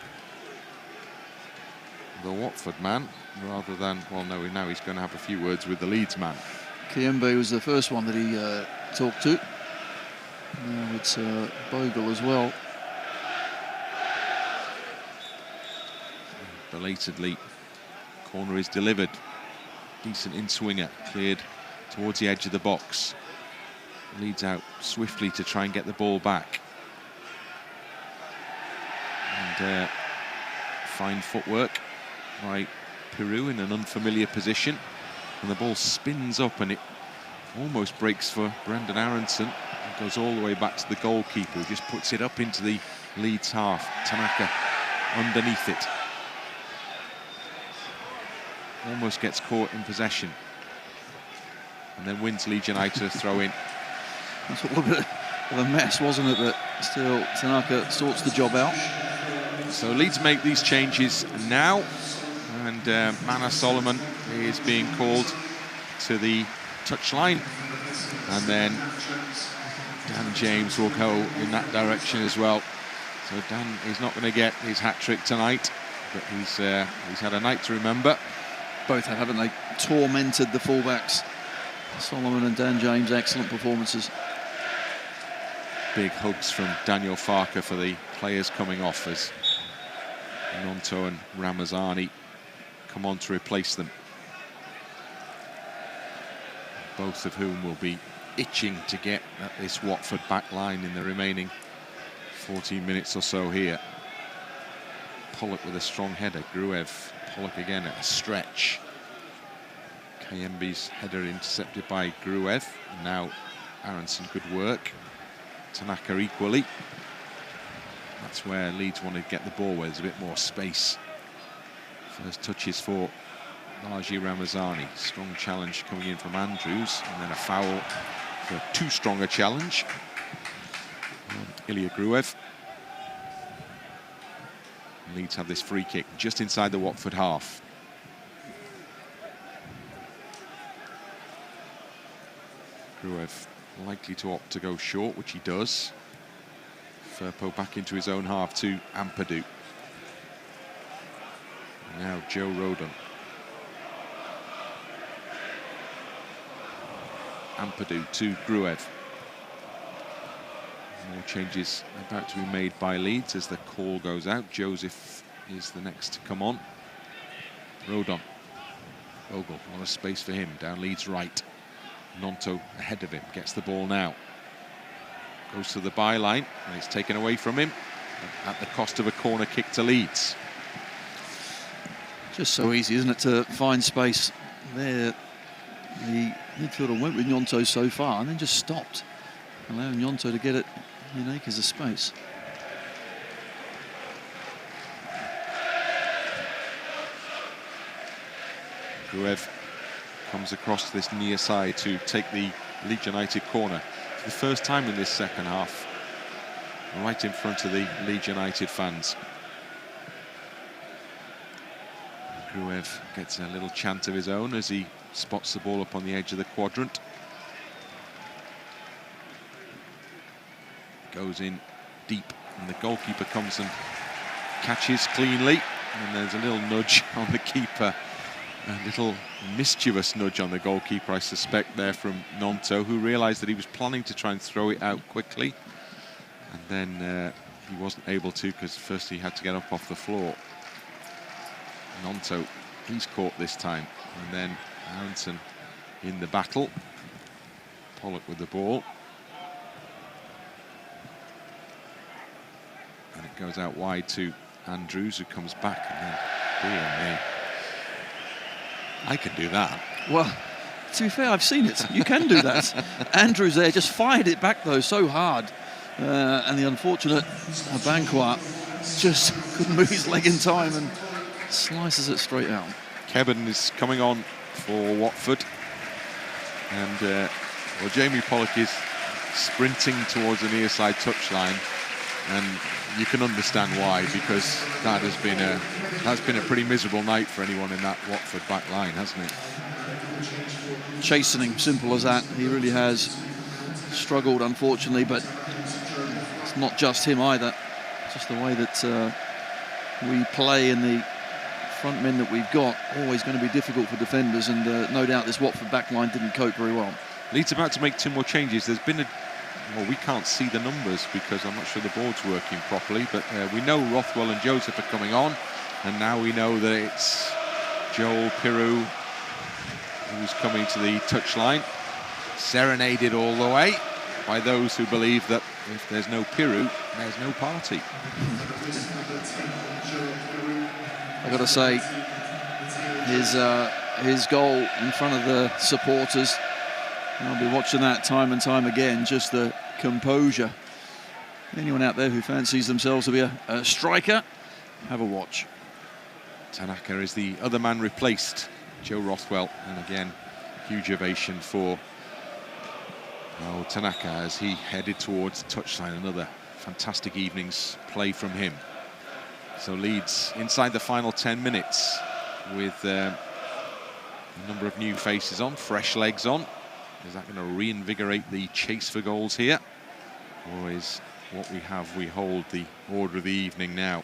the Watford man, rather than, well, no, now he's going to have a few words with the Leeds man. Kayembe was the first one that he talked to. Now it's Bogle as well. Belatedly, corner is delivered. Decent in-swinger, cleared towards the edge of the box. Leads out swiftly to try and get the ball back. And fine footwork by Piroe in an unfamiliar position. And the ball spins up and it almost breaks for Brendan Aaronson. It goes all the way back to the goalkeeper, who just puts it up into the Leeds half. Tanaka underneath it. Almost gets caught in possession. And then wins Leeds United a throw in. That's a little bit of a mess, wasn't it? But still, Tanaka sorts the job out. So Leeds make these changes now. And Mana Solomon is being called to the touchline. And then Dan James will go in that direction as well. So Dan is not going to get his hat-trick tonight, but he's had a night to remember. Both have, haven't they? Tormented the fullbacks. Solomon and Dan James, excellent performances. Big hugs from Daniel Farker for the players coming off as Gnonto and Ramazani come on to replace them. Both of whom will be itching to get at this Watford back line in the remaining 14 minutes or so here. Pollock with a strong header. Gruev. Pollock again at a stretch. Kayembe's header intercepted by Gruev. Now Aaronson, good work. Tanaka equally. That's where Leeds want to get the ball, where there's a bit more space. First touches for largely Ramazani. Strong challenge coming in from Andrews, and then a foul for too strong a challenge. Ilya Gruev. Leeds have this free kick just inside the Watford half. Gruev likely to opt to go short, which he does. Firpo back into his own half to Ampadu. Now Joe Rodon. Ampadu to Gruev. More changes about to be made by Leeds as the call goes out. Joseph is the next to come on. Rodon. Bogle, a lot of space for him down Leeds right. Gnonto ahead of him, gets the ball now. Goes to the byline, and it's taken away from him at the cost of a corner kick to Leeds. Just so easy, isn't it, to find space there. The midfielder went with Gnonto so far and then just stopped, allowing Gnonto to get it in acres of space. Gruev comes across this near side to take the Leeds United corner for the first time in this second half, right in front of the Leeds United fans. Gruev gets a little chant of his own as he spots the ball up on the edge of the quadrant. Goes in deep, and the goalkeeper comes and catches cleanly. And there's a little nudge on the keeper, a little mischievous nudge on the goalkeeper, I suspect, there from Gnonto, who realised that he was planning to try and throw it out quickly. And then he wasn't able to, because first he had to get up off the floor. Gnonto, he's caught this time. And then Aaronson in the battle. Pollock with the ball. And it goes out wide to Andrews, who comes back, and then, dear me, I can do that. Well, to be fair, I've seen it. You can do that. Andrews there just fired it back, though, so hard. And the unfortunate Abankwah just couldn't move his leg in time and slices it straight out. Keben is coming on for Watford. And, well, Jamie Pollock is sprinting towards the near side touchline. And you can understand why, because that has been a pretty miserable night for anyone in that Watford back line, hasn't it? Chastening, simple as that. He really has struggled, unfortunately, but it's not just him either. Just the way that we play and the front men that we've got, always going to be difficult for defenders, and no doubt this Watford back line didn't cope very well. Leeds about to make 2 more changes. There's been well, we can't see the numbers because I'm not sure the board's working properly, but we know Rothwell and Joseph are coming on, and now we know that it's Joel Piroe who's coming to the touchline, serenaded all the way by those who believe that if there's no Piroe, there's no party. I've got to say, his goal in front of the supporters, I'll be watching that time and time again, just the composure. Anyone out there who fancies themselves to be a striker, have a watch. Tanaka is the other man replaced, Joe Rothwell, and again, huge ovation for Tanaka as he headed towards the touchline. Another fantastic evening's play from him. So Leeds inside the final 10 minutes with a number of new faces on, fresh legs on. Is that going to reinvigorate the chase for goals here? Or is what we hold the order of the evening now?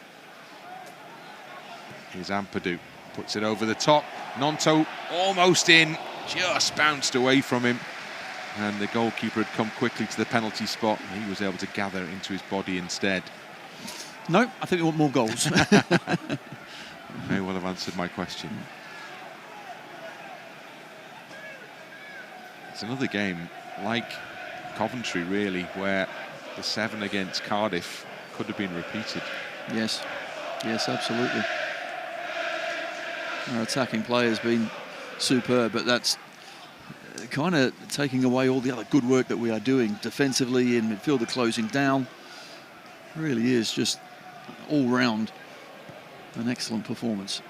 Here's Ampadu, puts it over the top. Gnonto almost in, just bounced away from him. And the goalkeeper had come quickly to the penalty spot, and he was able to gather it into his body instead. No, I think we want more goals. May well have answered my question. It's another game like Coventry, really, where the 7 against Cardiff could have been repeated. Yes, yes, absolutely. Our attacking play has been superb, but that's kind of taking away all the other good work that we are doing defensively, in midfield, the closing down. Really is just all round an excellent performance.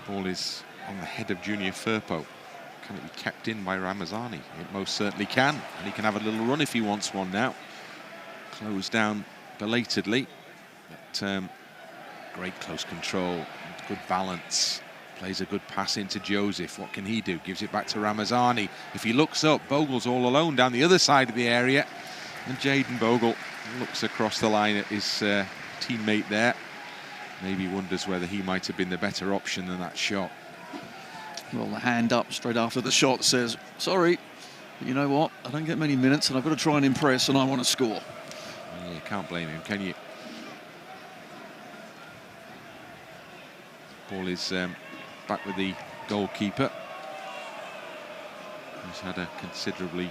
Ball is on the head of Junior Firpo. Can it be kept in by Ramazani? It most certainly can, and he can have a little run if he wants one now. Closed down belatedly, but great close control, good balance. Plays a good pass into Joseph. What can he do? Gives it back to Ramazani. If he looks up, Bogle's all alone down the other side of the area, and Jayden Bogle looks across the line at his teammate there. Maybe wonders whether he might have been the better option than that shot. Well, the hand up straight after the shot says, sorry, but you know what? I don't get many minutes and I've got to try and impress and I want to score. Yeah, you can't blame him, can you? Ball is back with the goalkeeper, who's had a considerably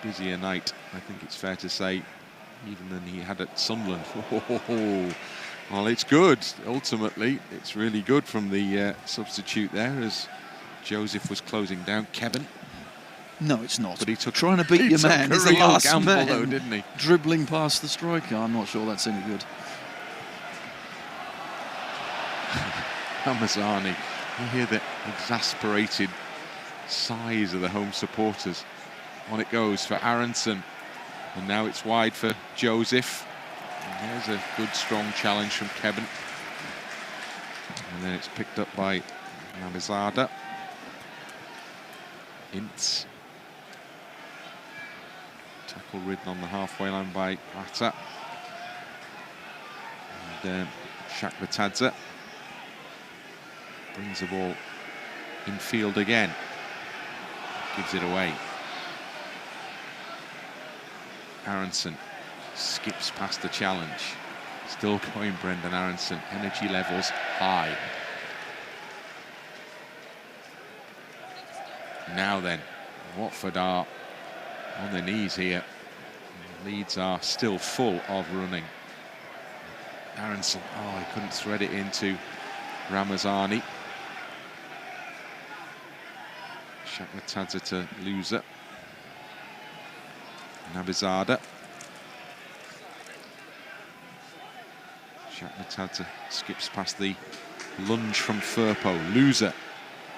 busier night, I think it's fair to say, even than he had at Sunderland. Well, it's good. Ultimately, it's really good from the substitute there, as Joseph was closing down Keben. No, it's not. But he took trying to beat your man. He's the last gamble, man, though, didn't he? Dribbling past the striker. I'm not sure that's any good. Ramazani. You hear the exasperated sighs of the home supporters. On it goes for Aaronson. And now it's wide for Joseph. And there's a good, strong challenge from Keben. And then it's picked up by Nabizada. Ince. Tackle ridden on the halfway line by Vata. And Chakvetadze brings the ball in field again. Gives it away. Aaronson skips past the challenge. Still going, Brendan Aaronson. Energy levels high. Now then, Watford are on their knees here. Leeds are still full of running. Aaronson, oh, he couldn't thread it into Ramazani. Chakvetadze to Louza. Nabizada. Chakvetadze skips past the lunge from Firpo. Louza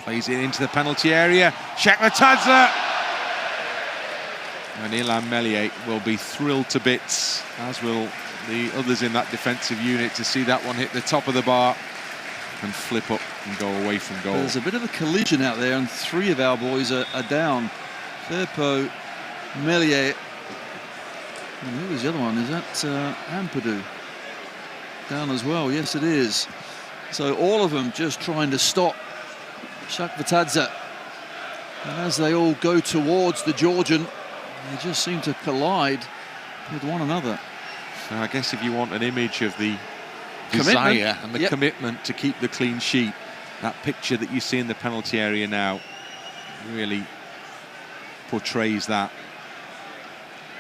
plays it into the penalty area. Chakvetadze! And Illan Meslier will be thrilled to bits, as will the others in that defensive unit, to see that one hit the top of the bar and flip up and go away from goal. There's a bit of a collision out there, and 3 of our boys are down. Firpo, Meslier, and who was the other one? Is that Ampadu? Down as well, yes it is. So all of them just trying to stop Chakvetadze. And as they all go towards the Georgian, they just seem to collide with one another. So I guess if you want an image of the desire and the commitment to keep the clean sheet, that picture that you see in the penalty area now really portrays that.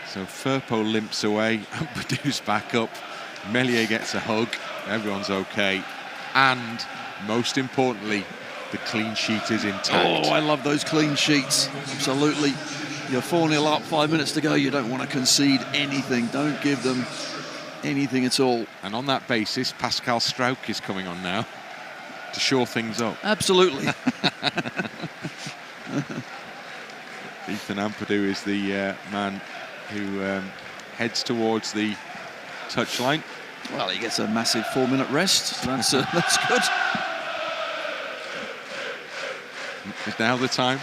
So Firpo limps away, Ampadu's back up, Meslier gets a hug, everyone's okay, and most importantly, the clean sheet is intact. Oh, I love those clean sheets, absolutely. You're 4-0 up, 5 minutes to go, you don't want to concede anything, don't give them anything at all. And on that basis, Pascal Struijk is coming on now to shore things up. Absolutely. Ethan Ampadu is the man who heads towards the touchline. Well, he gets a massive 4-minute rest, so that's good. Is now the time?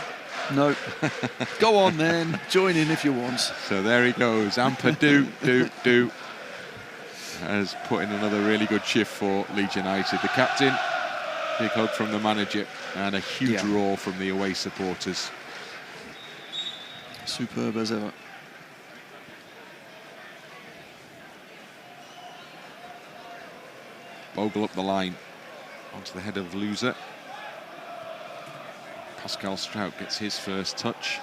No. Go on then, join in if you want. So there he goes, Ampadu has put in another really good shift for Leeds United. The captain, big hug from the manager, and a huge roar from the away supporters. Superb as ever. Bogle up the line onto the head of Louza. Pascal Struijk gets his first touch.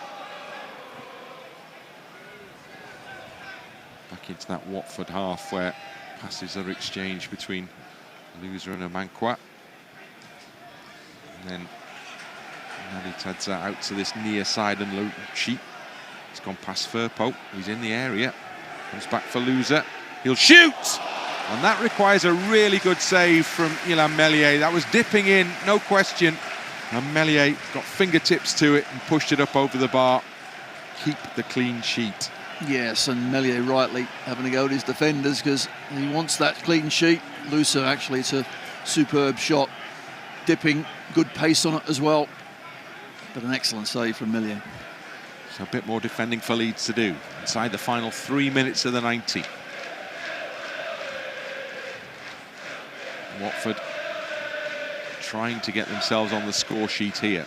Back into that Watford half where passes are exchanged between Louza and Abankwah. And then Nabizada out to this near side, and Larouci. He's gone past Firpo. He's in the area. Comes back for Louza. He'll shoot! And that requires a really good save from Illan Meslier. That was dipping in, no question. And Meslier got fingertips to it and pushed it up over the bar. Keep the clean sheet. Yes, and Meslier rightly having to go at his defenders because he wants that clean sheet. Louza, actually, it's a superb shot. Dipping, good pace on it as well. But an excellent save from Meslier. So a bit more defending for Leeds to do inside the final 3 minutes of the 90. Watford trying to get themselves on the score sheet here.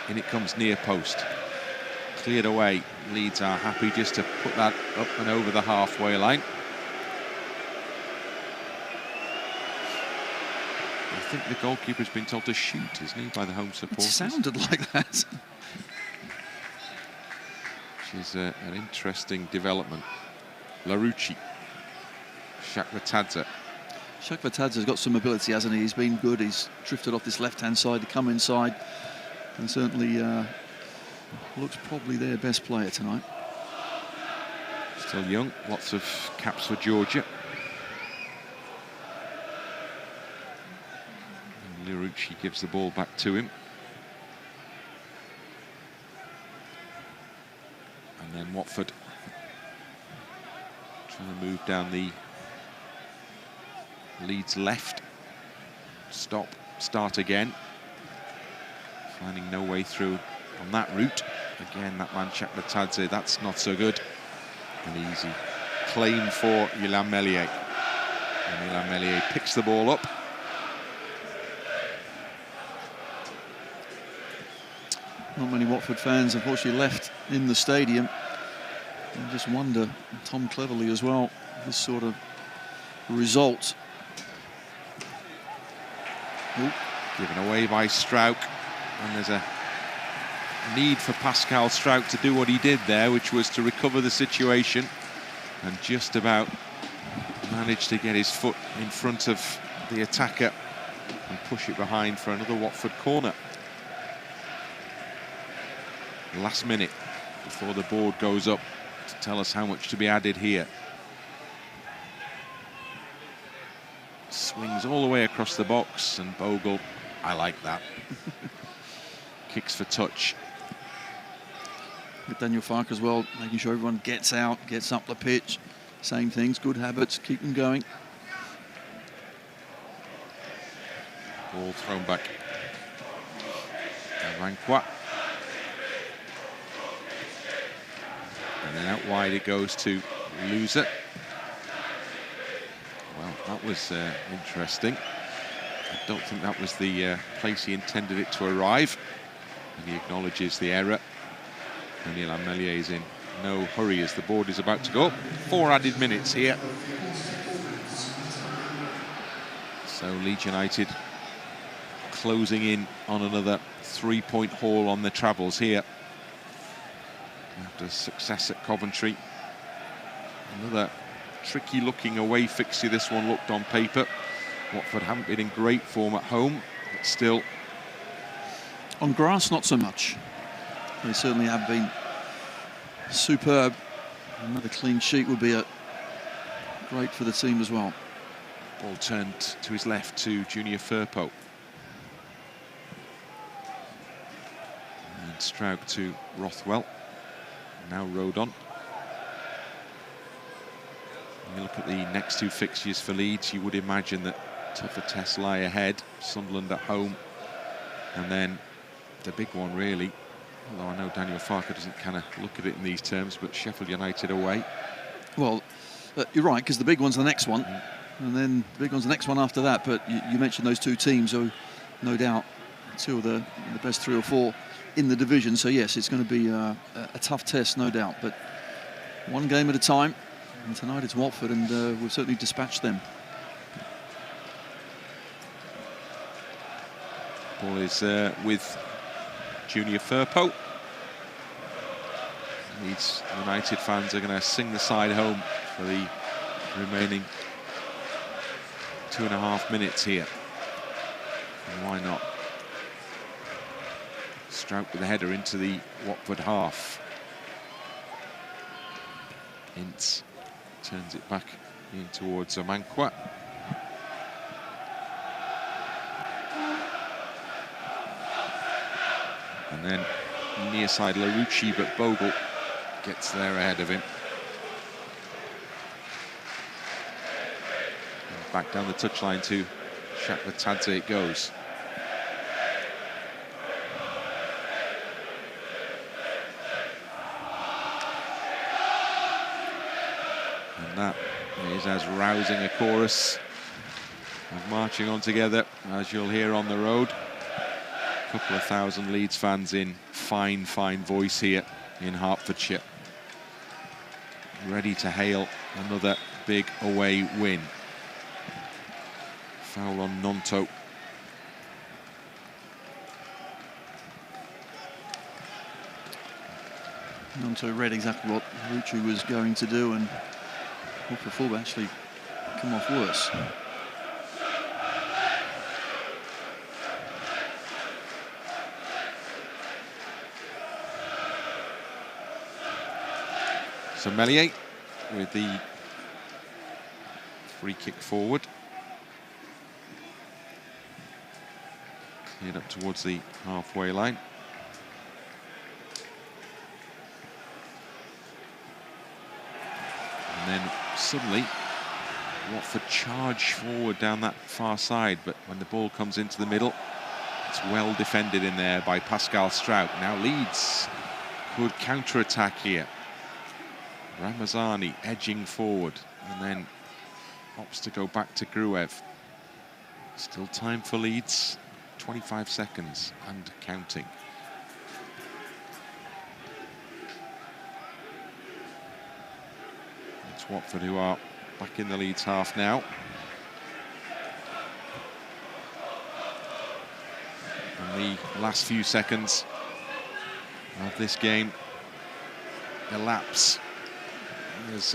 In it comes near post. Cleared away. Leeds are happy just to put that up and over the halfway line. I think the goalkeeper's been told to shoot, isn't he, by the home supporters? It sounded like that. Which is an interesting development. Larouci. Chakvetadze. Chakvetadze's got some ability, hasn't he? He's been good. He's drifted off this left-hand side to come inside, and certainly looks probably their best player tonight. Still young, lots of caps for Georgia. And Larouci gives the ball back to him. And then Watford trying to move down the Leeds left. stop, start again. Finding no way through on that route. Again, that man Chakvetadze, that's not so good. An easy claim for Meslier. And Meslier picks the ball up. Not many Watford fans, unfortunately, left in the stadium. I just wonder, Tom Cleverley as well, this sort of result. Ooh. Given away by Struijk. And there's a need for Pascal Struijk to do what he did there, which was to recover the situation and just about managed to get his foot in front of the attacker and push it behind for another Watford corner. Last minute before the board goes up to tell us how much to be added here. Swings all the way across the box, and Bogle, I like that. Kicks for touch. With Daniel Farke as well, making sure everyone gets out, gets up the pitch. Same things, good habits, keep them going. Ball thrown back. Abankwah. And then out wide it goes to Louza. Well, that was interesting. I don't think that was the place he intended it to arrive. And he acknowledges the error. And Meslier is in no hurry as the board is about to go. 4 added minutes here. So Leeds United closing in on another 3-point haul on the travels here. After success at Coventry. Another tricky looking away fixture this one looked on paper. Watford haven't been in great form at home, but still. On grass, not so much. They certainly have been superb. Another clean sheet would be great for the team as well. Ball turned to his left to Junior Firpo. And Struijk to Rothwell. Now Rodon. When you look at the next 2 fixtures for Leeds, you would imagine that tougher tests lie ahead. Sunderland at home, and then the big one really, although I know Daniel Farke doesn't kind of look at it in these terms, but Sheffield United away. Well, you're right, because the big one's the next one, and then the big one's the next one after that. But you mentioned those 2 teams, who no doubt 2 of the best 3 or 4 in the division. So yes, it's going to be a tough test, no doubt. But one game at a time. And tonight it's Watford, and we'll certainly dispatch them. Ball is with Junior Firpo. Leeds United fans are going to sing the side home for the remaining 2.5 minutes here. And why not? Struijk with the header into the Watford half. Ince turns it back in towards Abankwah. And then near side Larouci, but Bogle gets there ahead of him. And back down the touchline to Chakvetadze it goes. And that is as rousing a chorus of marching on together as you'll hear on the road. A couple of thousand Leeds fans in fine voice here in Hertfordshire, ready to hail another big away win. Foul on Gnonto. Gnonto read exactly what Larouci was going to do, and Watford fullback actually come off worse. So Meslier with the free kick forward. Cleared up towards the halfway line. And then suddenly Watford charge forward down that far side, but when the ball comes into the middle, it's well defended in there by Pascal Struijk. Now Leeds could counter-attack here. Ramazani edging forward and then opts to go back to Gruev. Still time for Leeds, 25 seconds and counting. It's Watford who are back in the Leeds half now. And the last few seconds of this game elapse as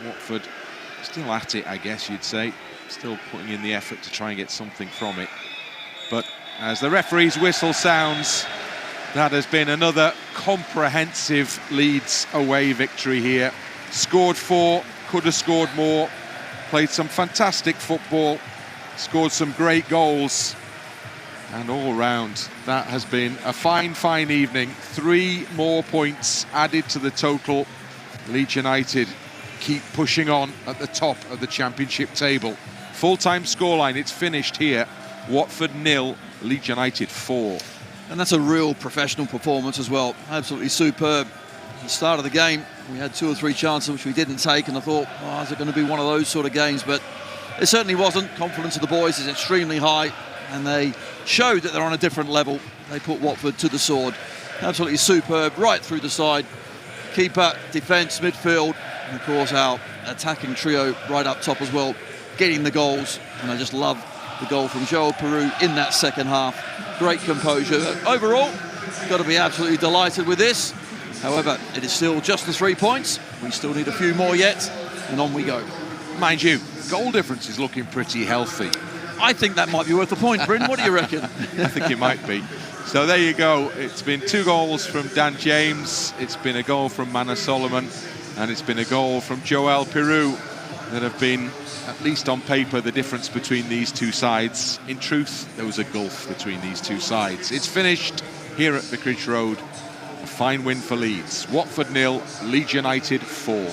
Watford still at it, I guess you'd say, still putting in the effort to try and get something from it. But as the referee's whistle sounds, that has been another comprehensive Leeds away victory here. Scored 4, could have scored more, played some fantastic football, scored some great goals, and all round that has been a fine, fine evening. 3 more points added to the total. Leeds United keep pushing on at the top of the Championship table. Full-time scoreline, it's finished here. Watford 0, Leeds United 4. And that's a real professional performance as well. Absolutely superb. At the start of the game, we had 2 or 3 chances which we didn't take, and I thought, oh, is it going to be one of those sort of games? But it certainly wasn't. Confidence of the boys is extremely high, and they showed that they're on a different level. They put Watford to the sword. Absolutely superb, right through the side. Keeper, defence, midfield, and of course our attacking trio right up top as well, getting the goals. And I just love the goal from Piroe in that second half. Great composure. Overall, got to be absolutely delighted with this. However, it is still just the 3 points. We still need a few more yet, and on we go. Mind you, goal difference is looking pretty healthy. I think that might be worth a point, Bryn. What do you reckon? I think it might be. So there you go. It's been 2 goals from Dan James, it's been a goal from Mana Solomon, and it's been a goal from Joel Piroe that have been, at least on paper, the difference between these 2 sides. In truth, there was a gulf between these 2 sides. It's finished here at Vicarage Road. A fine win for Leeds. Watford 0, Leeds United 4.